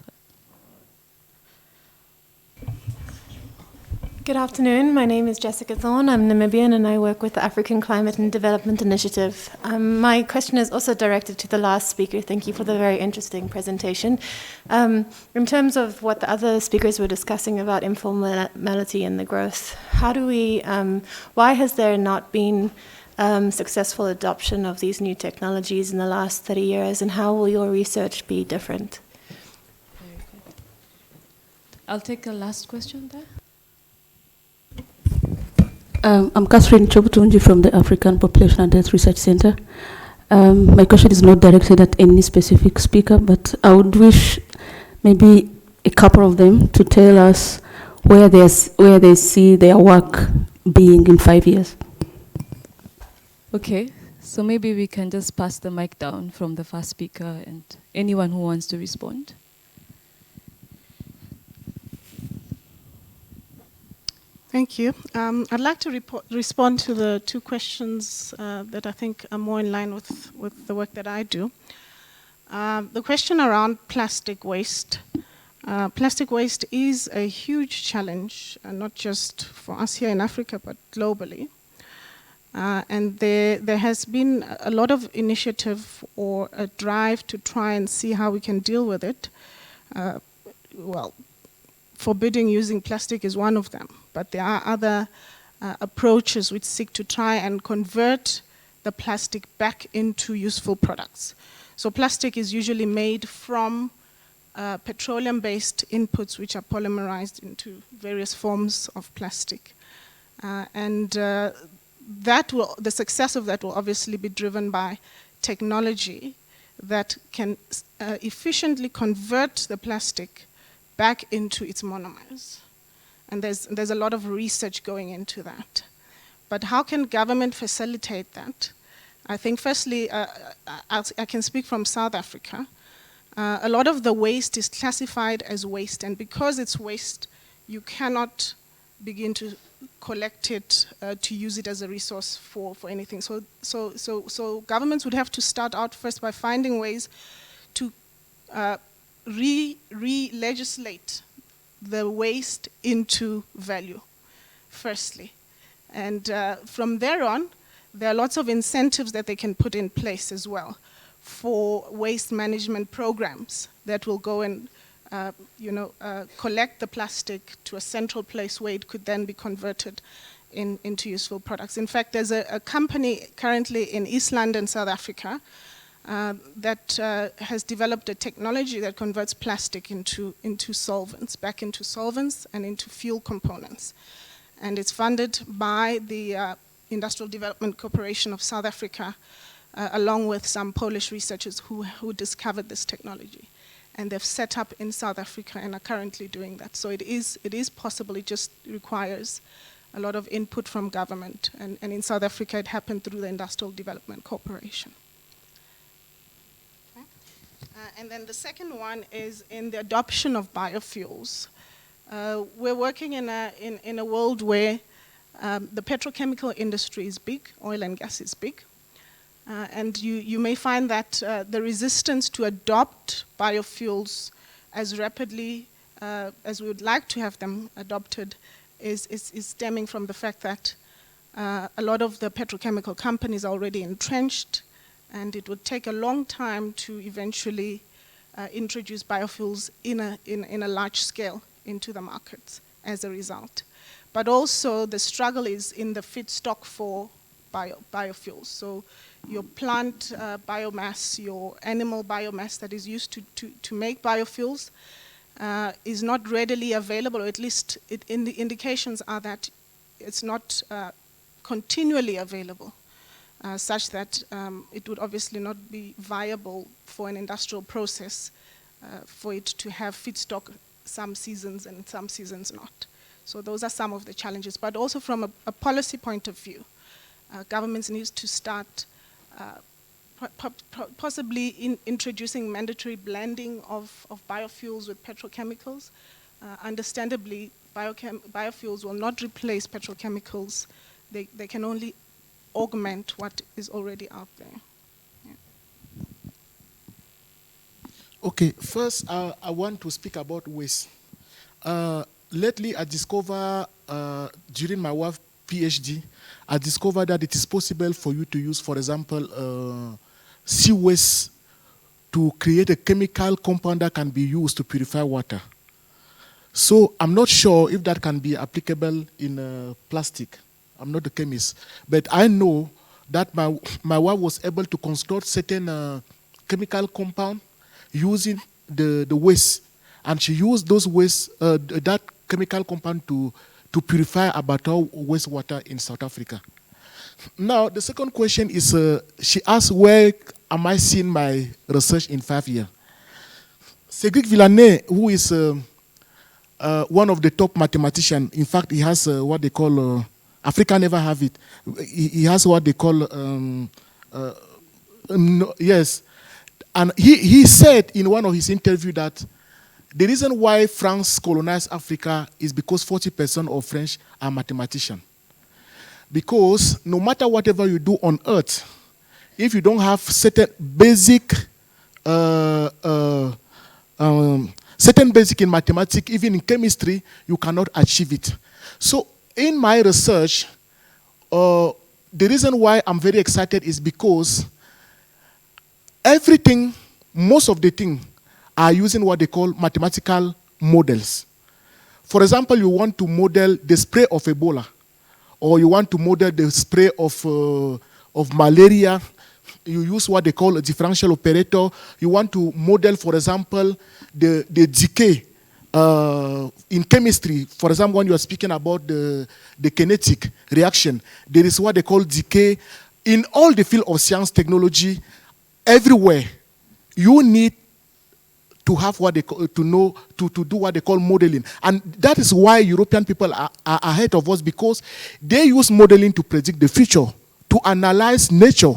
Good afternoon. My name is Jessica Thorne. I'm Namibian and I work with the African Climate and Development Initiative. My question is also directed to the last speaker. Thank you for the very interesting presentation. In terms of what the other speakers were discussing about informality and the growth, how do we, why has there not been successful adoption of these new technologies in the last 30 years, and how will your research be different? I'll take a last question there. I'm Catherine Chobutunji from the African Population and Death Research Center. My question is not directed at any specific speaker, but I would wish maybe a couple of them to tell us where they see their work being in 5 years. Okay, so maybe we can just pass the mic down from the first speaker and anyone who wants to respond. Thank you. I'd like to respond to the two questions that I think are more in line with the work that I do. The question around plastic waste. Plastic waste is a huge challenge, not just for us here in Africa, but globally. And there has been a lot of initiative or a drive to try and see how we can deal with it. Well, forbidding using plastic is one of them, but there are other approaches which seek to try and convert the plastic back into useful products. So plastic is usually made from petroleum-based inputs which are polymerized into various forms of plastic. The success of that will obviously be driven by technology that can efficiently convert the plastic back into its monomers. And there's a lot of research going into that. But how can government facilitate that? I think firstly, I can speak from South Africa. A lot of the waste is classified as waste, and because it's waste, you cannot begin to collect it to use it as a resource for anything. So governments would have to start out first by finding ways to re-legislate the waste into value, firstly. And from there on, there are lots of incentives that they can put in place as well for waste management programs that will go and collect the plastic to a central place where it could then be converted into useful products. In fact, there's a company currently in East London, South Africa, that has developed a technology that converts plastic into solvents, back into solvents and into fuel components. And it's funded by the Industrial Development Corporation of South Africa, along with some Polish researchers who discovered this technology. And they've set up in South Africa and are currently doing that. So it is possible, it just requires a lot of input from government. And in South Africa, it happened through the Industrial Development Corporation. And then the second one is in the adoption of biofuels. We're working in a world where the petrochemical industry is big, oil and gas is big. And you may find that the resistance to adopt biofuels as rapidly as we would like to have them adopted is stemming from the fact that a lot of the petrochemical companies are already entrenched, and it would take a long time to eventually introduce biofuels in a large scale into the markets as a result. But also the struggle is in the feedstock for biofuels. So your plant biomass, your animal biomass that is used to make biofuels is not readily available, or at least the indications are that it's not continually available, such that it would obviously not be viable for an industrial process for it to have feedstock some seasons and some seasons not. So those are some of the challenges. But also from a policy point of view, governments need to start possibly introducing mandatory blending of biofuels with petrochemicals. Understandably, biofuels will not replace petrochemicals. They can only augment what is already out there. Yeah. Okay, first I want to speak about waste. Lately, I discovered during my wife's PhD, I discovered that it is possible for you to use, for example, sea waste to create a chemical compound that can be used to purify water. So I'm not sure if that can be applicable in plastic. I'm not a chemist, but I know that my wife was able to construct certain chemical compound using the waste, and she used those waste, that chemical compound to purify about our wastewater in South Africa. Now, the second question is, she asked, where am I seeing my research in 5 years? Cédric Villaney, who is one of the top mathematicians. In fact, he has what they call, Africa never have it. He has what they call, yes. And he said in one of his interviews that the reason why France colonized Africa is because 40% of French are mathematicians. Because no matter whatever you do on earth, if you don't have certain basic in mathematics, even in chemistry, you cannot achieve it. So in my research, the reason why I'm very excited is because everything, most of the things are using what they call mathematical models. For example, you want to model the spray of Ebola, or you want to model the spray of malaria. You use what they call a differential operator. You want to model, for example, the decay in chemistry. For example, when you are speaking about the kinetic reaction, there is what they call decay. In all the field of science, technology, everywhere, you need to have what they call, to know, to do what they call modeling. And that is why European people are ahead of us, because they use modeling to predict the future, to analyze nature.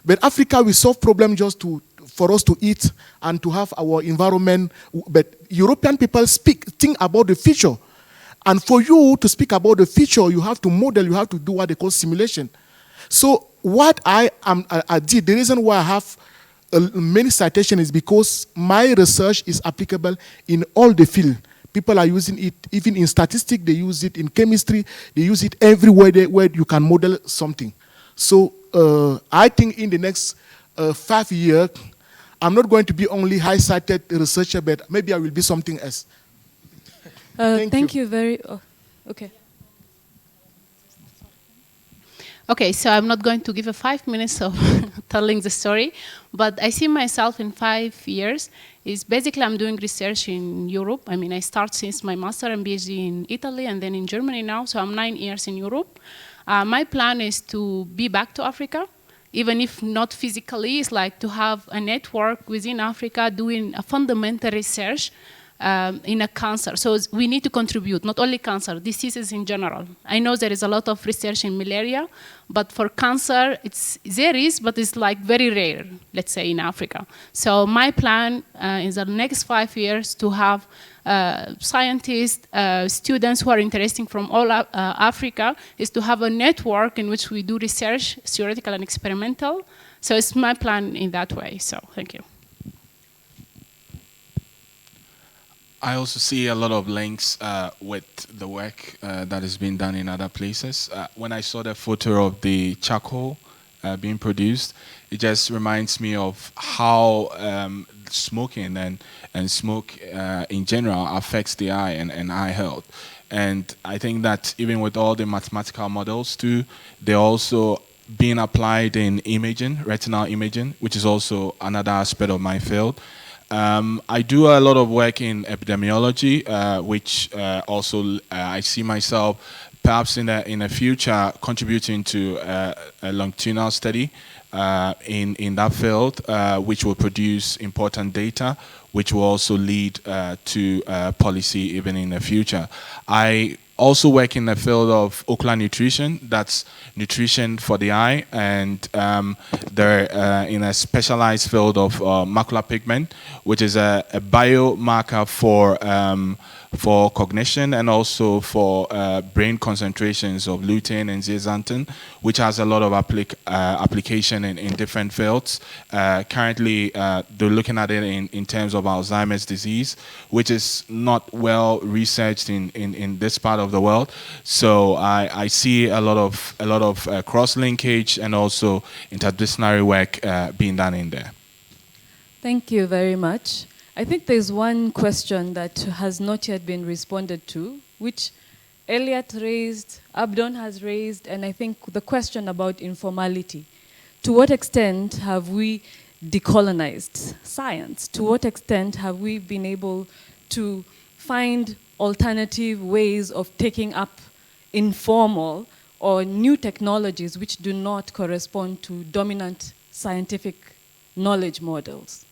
But Africa, we solve problems just for us to eat and to have our environment. But European people think about the future. And for you to speak about the future, you have to model, you have to do what they call simulation. So what I did, the reason why I have many citations is because my research is applicable in all the field. People are using it, even in statistics, they use it in chemistry, they use it everywhere where you can model something. So I think in the next 5 years, I'm not going to be only high-cited researcher, but maybe I will be something else. Thank you very. Okay. Okay, so I'm not going to give 5 minutes of telling the story, but I see myself in 5 years. Is basically I'm doing research in Europe. I mean, I start since my master and PhD in Italy and then in Germany now, so I'm 9 years in Europe. My plan is to be back to Africa, even if not physically. It's like to have a network within Africa doing a fundamental research in a cancer. So we need to contribute, not only cancer, diseases in general. I know there is a lot of research in malaria, but for cancer, there is, but it's like very rare, let's say, in Africa. So my plan in the next 5 years to have scientists, students who are interested from all Africa, is to have a network in which we do research, theoretical and experimental. So it's my plan in that way, so thank you. I also see a lot of links with the work that has been done in other places. When I saw the photo of the charcoal being produced, it just reminds me of how smoking and smoke in general affects the eye and eye health. And I think that even with all the mathematical models too, they're also being applied in imaging, retinal imaging, which is also another aspect of my field. I do a lot of work in epidemiology, which also I see myself perhaps in the future contributing to a longitudinal study in that field, which will produce important data, which will also lead to policy even in the future. I also work in the field of ocular nutrition, that's nutrition for the eye, and they're in a specialized field of macular pigment, which is a biomarker for cognition and also for brain concentrations of lutein and zeaxanthin, which has a lot of application in different fields. Currently, they're looking at it in terms of Alzheimer's disease, which is not well researched in this part of the world. So I see a lot of cross-linkage and also interdisciplinary work being done in there. Thank you very much. I think there's one question that has not yet been responded to, which Elliot raised, Abdon has raised, and I think the question about informality. To what extent have we decolonized science? To what extent have we been able to find alternative ways of taking up informal or new technologies which do not correspond to dominant scientific knowledge models?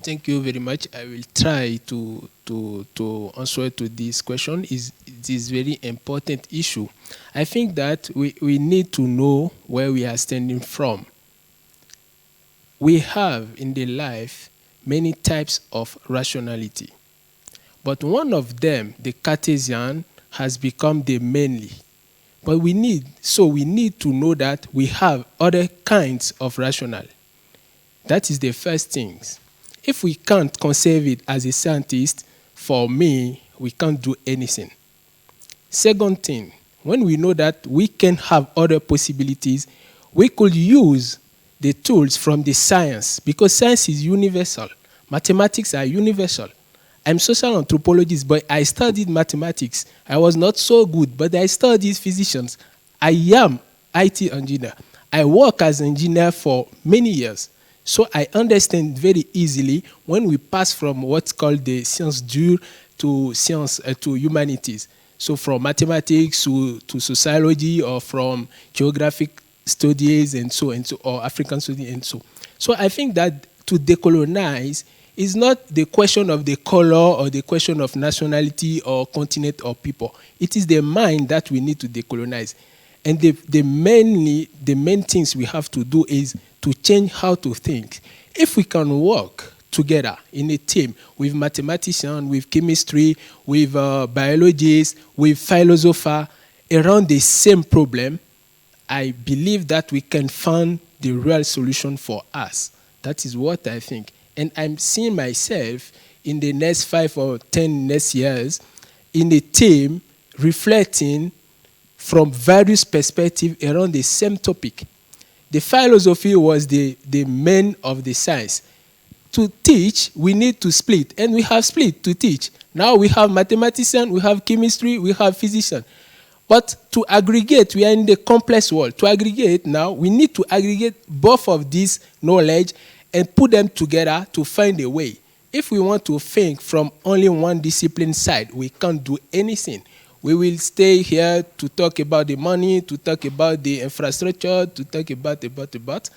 Thank you very much. I will try to answer to this question. It is very important issue. I think that we need to know where we are standing from. We have in the life many types of rationality, but one of them, the Cartesian, has become the mainly. But we need to know that we have other kinds of rationale. That is the first thing. If we can't conserve it as a scientist, for me, we can't do anything. Second thing, when we know that we can have other possibilities, we could use the tools from the science, because science is universal. Mathematics are universal. I'm social anthropologist, but I studied mathematics. I was not so good, but I studied physics. I am IT engineer. I work as an engineer for many years. So I understand very easily when we pass from what's called the science dure to science to humanities. So from mathematics to sociology, or from geographic studies and so, or African studies and so. So I think that to decolonize is not the question of the color or the question of nationality or continent or people. It is the mind that we need to decolonize. And the main things we have to do is to change how to think. If we can work together in a team with mathematicians, with chemistry, with biologists, with philosophers around the same problem, I believe that we can find the real solution for us. That is what I think. And I'm seeing myself in the next 5 or 10 next years in a team reflecting from various perspectives around the same topic. The philosophy was the main of the science. To teach, we need to split, and we have split to teach. Now we have mathematicians, we have chemistry, we have physicians. But to aggregate, we are in the complex world. To aggregate now, we need to aggregate both of these knowledge and put them together to find a way. If we want to think from only one discipline side, we can't do anything. We will stay here to talk about the money, to talk about the infrastructure, to talk about,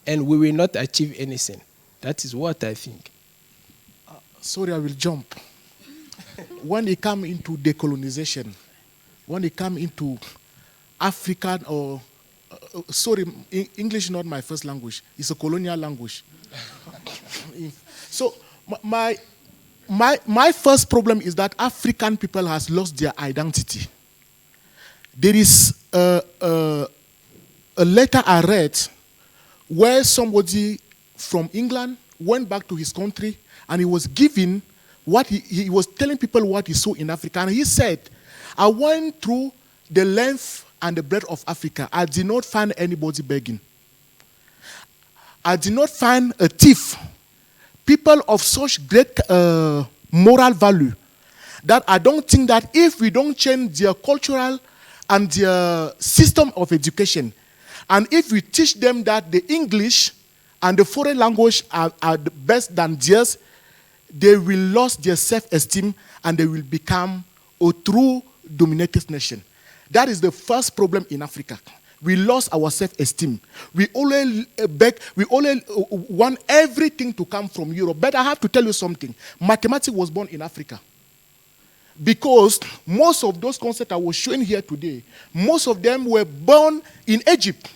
and we will not achieve anything. That is what I think. Sorry, I will jump. When it comes into decolonization, when it comes into African or, English is not my first language. It's a colonial language. So my first problem is that African people has lost their identity. There is a letter I read where somebody from England went back to his country and he was giving what he was telling people what he saw in Africa. And he said, I went through the length and the breadth of Africa. I did not find anybody begging. I did not find a thief. People of such great moral value that I don't think that if we don't change their cultural and their system of education, and if we teach them that the English and the foreign language are the best than theirs, they will lose their self-esteem and they will become a true dominated nation. That is the first problem in Africa. We lost our self-esteem. We only beg, we only want everything to come from Europe. But I have to tell you something. Mathematics was born in Africa. Because most of those concepts I was showing here today, most of them were born in Egypt.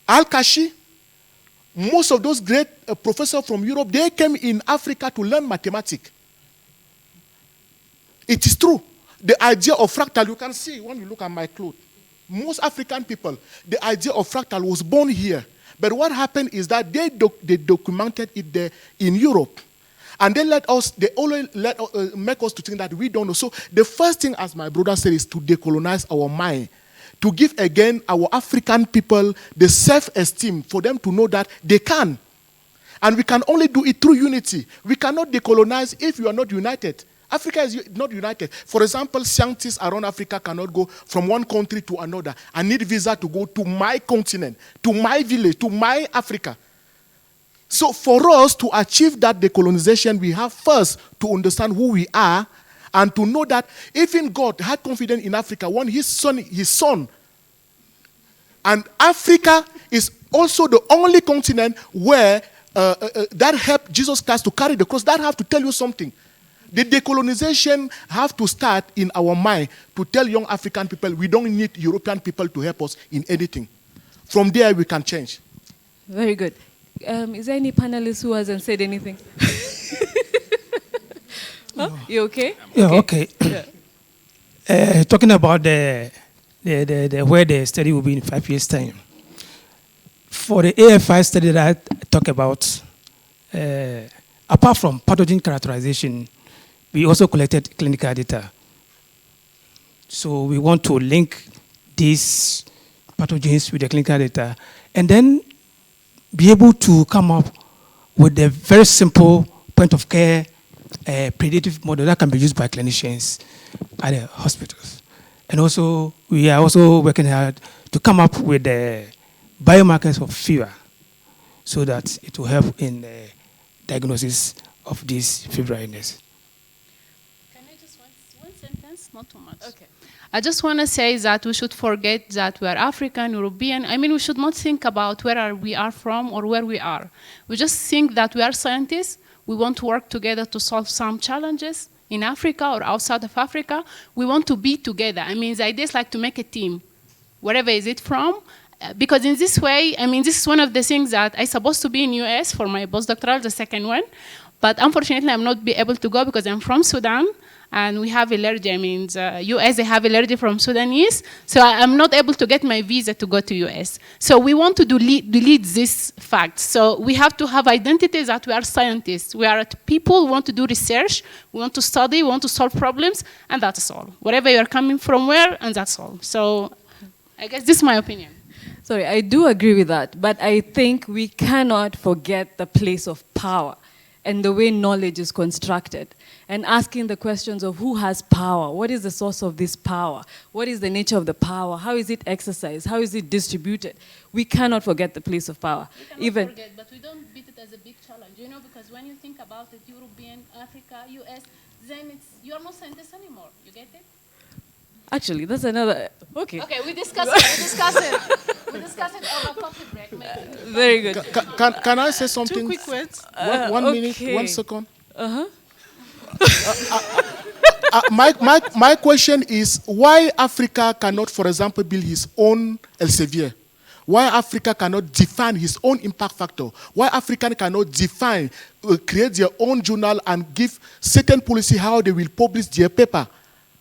Al-Kashi, most of those great professors from Europe, they came in Africa to learn mathematics. It is true. The idea of fractal, you can see when you look at my clothes. Most African people, the idea of fractal was born here. But what happened is that they documented it there in Europe. And they only make us to think that we don't know. So the first thing, as my brother said, is to decolonize our mind. To give again our African people the self-esteem for them to know that they can. And we can only do it through unity. We cannot decolonize if you are not united. Africa is not united. For example, scientists around Africa cannot go from one country to another. I need visa to go to my continent, to my village, to my Africa. So for us to achieve that decolonization, we have first to understand who we are and to know that even God had confidence in Africa when his son. And Africa is also the only continent where that helped Jesus Christ to carry the cross. That have to tell you something. The decolonization have to start in our mind to tell young African people we don't need European people to help us in anything. From there, we can change. Very good. Is there any panelist who hasn't said anything? Huh? You okay? Yeah, okay. Talking about the where the study will be in 5 years' time. For the AFI study that I talk about, apart from pathogen characterization, we also collected clinical data. So we want to link these pathogens with the clinical data and then be able to come up with a very simple point of care predictive model that can be used by clinicians at the hospitals. And also, we are also working hard to come up with the biomarkers of fever so that it will help in the diagnosis of this febrile illness. Can I just one sentence? Not too much. Okay. I just want to say that we should forget that we are African, European. I mean, we should not think about where we are from or where we are. We just think that we are scientists. We want to work together to solve some challenges in Africa or outside of Africa. We want to be together. I mean, the idea is like to make a team, wherever is it from. Because in this way, I mean, this is one of the things that I'm supposed to be in US for my postdoctoral, the second one. But unfortunately, I'm not be able to go because I'm from Sudan. And we have allergy. I mean, the US, they have allergy from Sudanese. So I'm not able to get my visa to go to US. So we want to delete this fact. So we have to have identity that we are scientists. We are people who want to do research. We want to study. We want to solve problems. And that's all. Wherever you're coming from, where, and that's all. So I guess this is my opinion. Sorry, I do agree with that. But I think we cannot forget the place of power and the way knowledge is constructed, and asking the questions of who has power, what is the source of this power, what is the nature of the power, how is it exercised, how is it distributed. We cannot forget the place of power. We cannot forget, but we don't beat it as a big challenge, you know, because when you think about it, European, Africa, US, then you are not scientists anymore, you get it? Actually, that's another, okay. Okay, we discuss it. We discuss it over coffee break. Very good. Can I say something? 2 quick words. One okay. minute, 1 second. Uh-huh. My question is why Africa cannot, for example, build his own Elsevier? Why Africa cannot define his own impact factor? Why Africa cannot define, create their own journal and give certain policy how they will publish their paper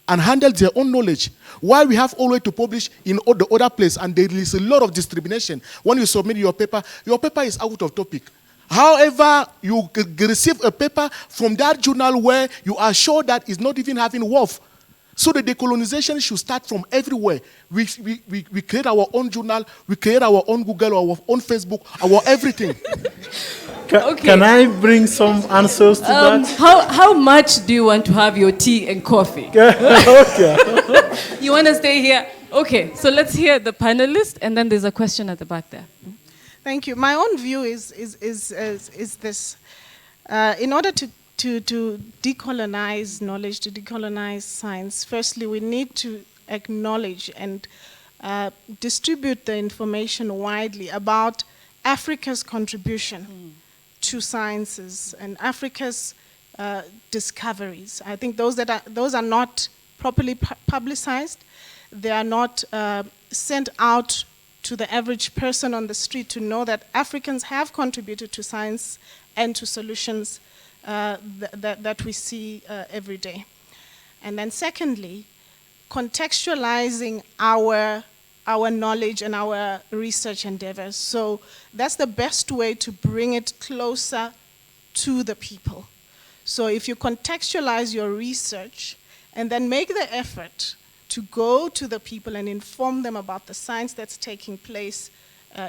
and handle their own knowledge? Why we have always to publish in the other place and there is a lot of discrimination. When you submit your paper is out of topic. However, you receive a paper from that journal where you are sure that it's not even having worth. So the decolonization should start from everywhere. We create our own journal, we create our own Google, our own Facebook, our everything. Okay. Can I bring some answers to that? How much do you want to have your tea and coffee? Okay. You want to stay here? Okay, so let's hear the panelists, and then there's a question at the back there. Thank you. My own view is this. In order to decolonize knowledge, to decolonize science, firstly, we need to acknowledge and distribute the information widely about Africa's contribution to sciences and Africa's discoveries. I think those are not properly publicized. They are not sent out to the average person on the street to know that Africans have contributed to science and to solutions that we see every day. And then secondly, contextualizing our knowledge and our research endeavors. So that's the best way to bring it closer to the people. So if you contextualize your research and then make the effort to go to the people and inform them about the science that's taking place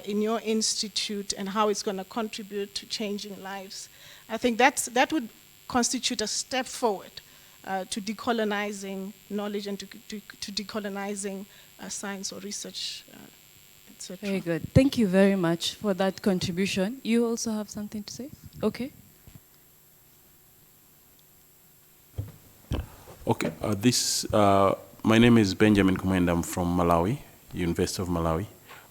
in your institute and how it's going to contribute to changing lives, I think that would constitute a step forward to decolonizing knowledge and to decolonizing science or research, etc. Very good. Thank you very much for that contribution. You also have something to say? Okay. Okay. My name is Benjamin Kumenda. I'm from Malawi, University of Malawi.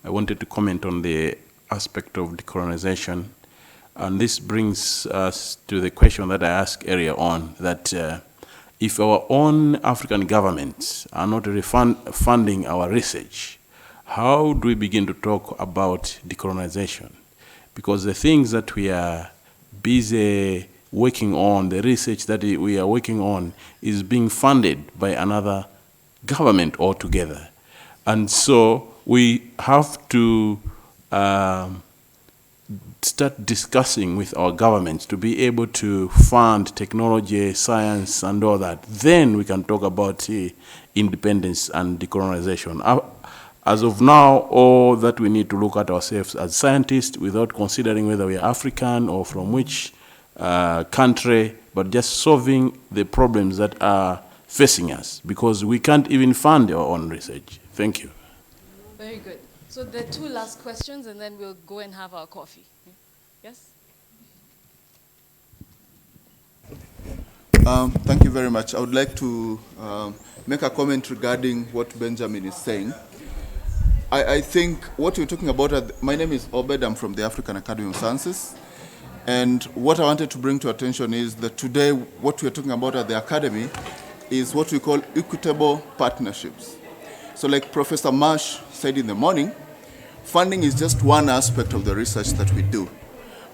I wanted to comment on the aspect of decolonization And this brings us to the question that I asked earlier on, that if our own African governments are not funding our research, how do we begin to talk about decolonization? Because the things that we are busy working on, the research that we are working on, is being funded by another government altogether. And so we have to start discussing with our governments to be able to fund technology, science, and all that. Then we can talk about independence and decolonization. As of now, all that we need to look at ourselves as scientists without considering whether we are African or from which country, but just solving the problems that are facing us, because we can't even fund our own research. Thank you. Very good. So the two last questions, and then we'll go and have our coffee. Yes? Thank you very much. I would like to make a comment regarding what Benjamin is saying. I think what you're talking about, my name is Obed, I'm from the African Academy of Sciences. And what I wanted to bring to attention is that today what we're talking about at the Academy is what we call equitable partnerships. So like Professor Marsh said in the morning, funding is just one aspect of the research that we do.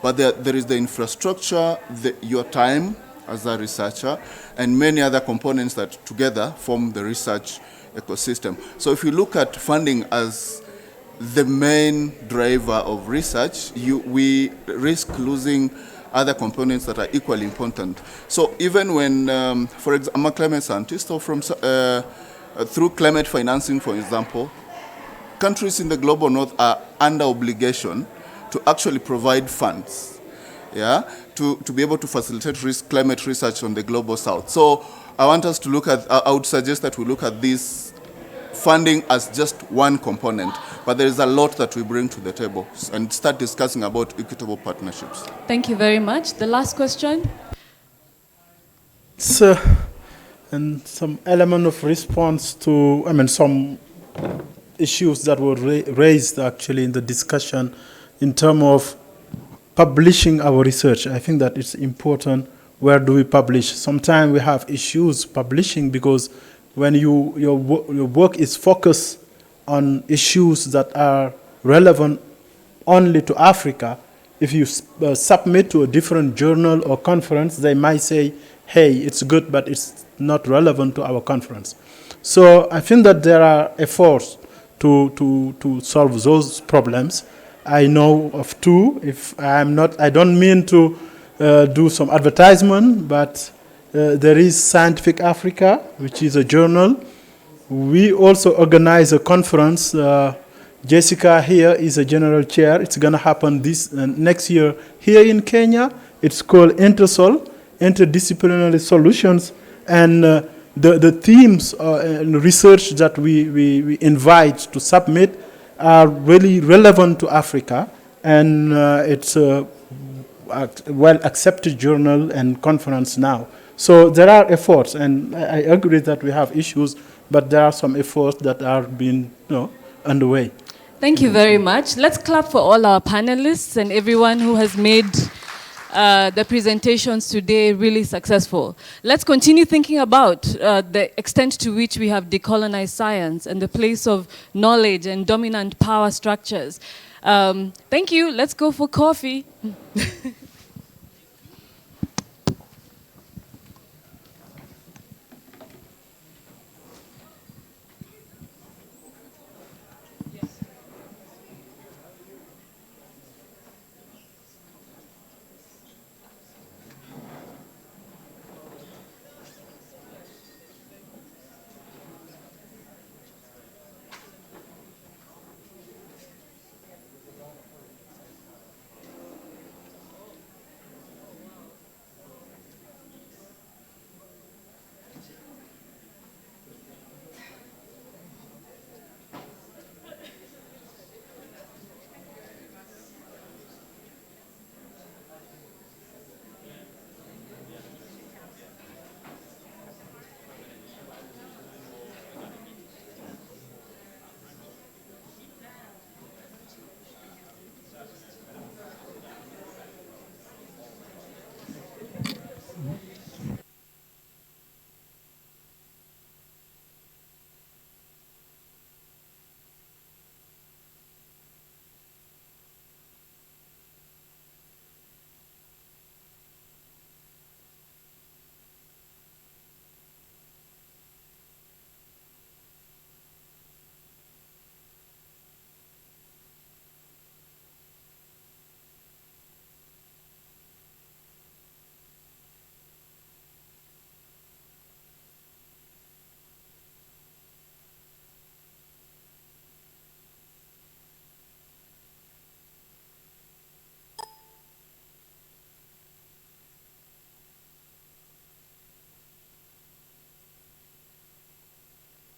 But there is the infrastructure, your time as a researcher, and many other components that together form the research ecosystem. So if you look at funding as the main driver of research, we risk losing other components that are equally important. So even when, for example, I'm a climate scientist, so through climate financing, for example, countries in the global north are under obligation to actually provide funds, to be able to facilitate climate research on the global south. So I want us to look at, I would suggest that we look at this funding as just one component, but there is a lot that we bring to the table and start discussing about equitable partnerships. Thank you very much. The last question. So, and some element of response to, some issues that were raised actually in the discussion in terms of publishing our research. I think that it's important. Where do we publish? Sometimes we have issues publishing because when your work is focused on issues that are relevant only to Africa, if you submit to a different journal or conference, they might say, hey, it's good, but it's not relevant to our conference. So I think that there are efforts to solve those problems. I know of two. I don't mean to do some advertisement, but there is Scientific Africa, which is a journal. We also organize a conference. Jessica here is a general chair. It's going to happen next year here in Kenya. It's called Intersol, Interdisciplinary Solutions. And the themes and research that we invite to submit are really relevant to Africa. And it's a well-accepted journal and conference now. So there are efforts, and I agree that we have issues, but there are some efforts that are being underway. Thank you very much. Let's clap for all our panelists and everyone who has made the presentations today really successful. Let's continue thinking about the extent to which we have decolonized science and the place of knowledge and dominant power structures. Thank you. Let's go for coffee.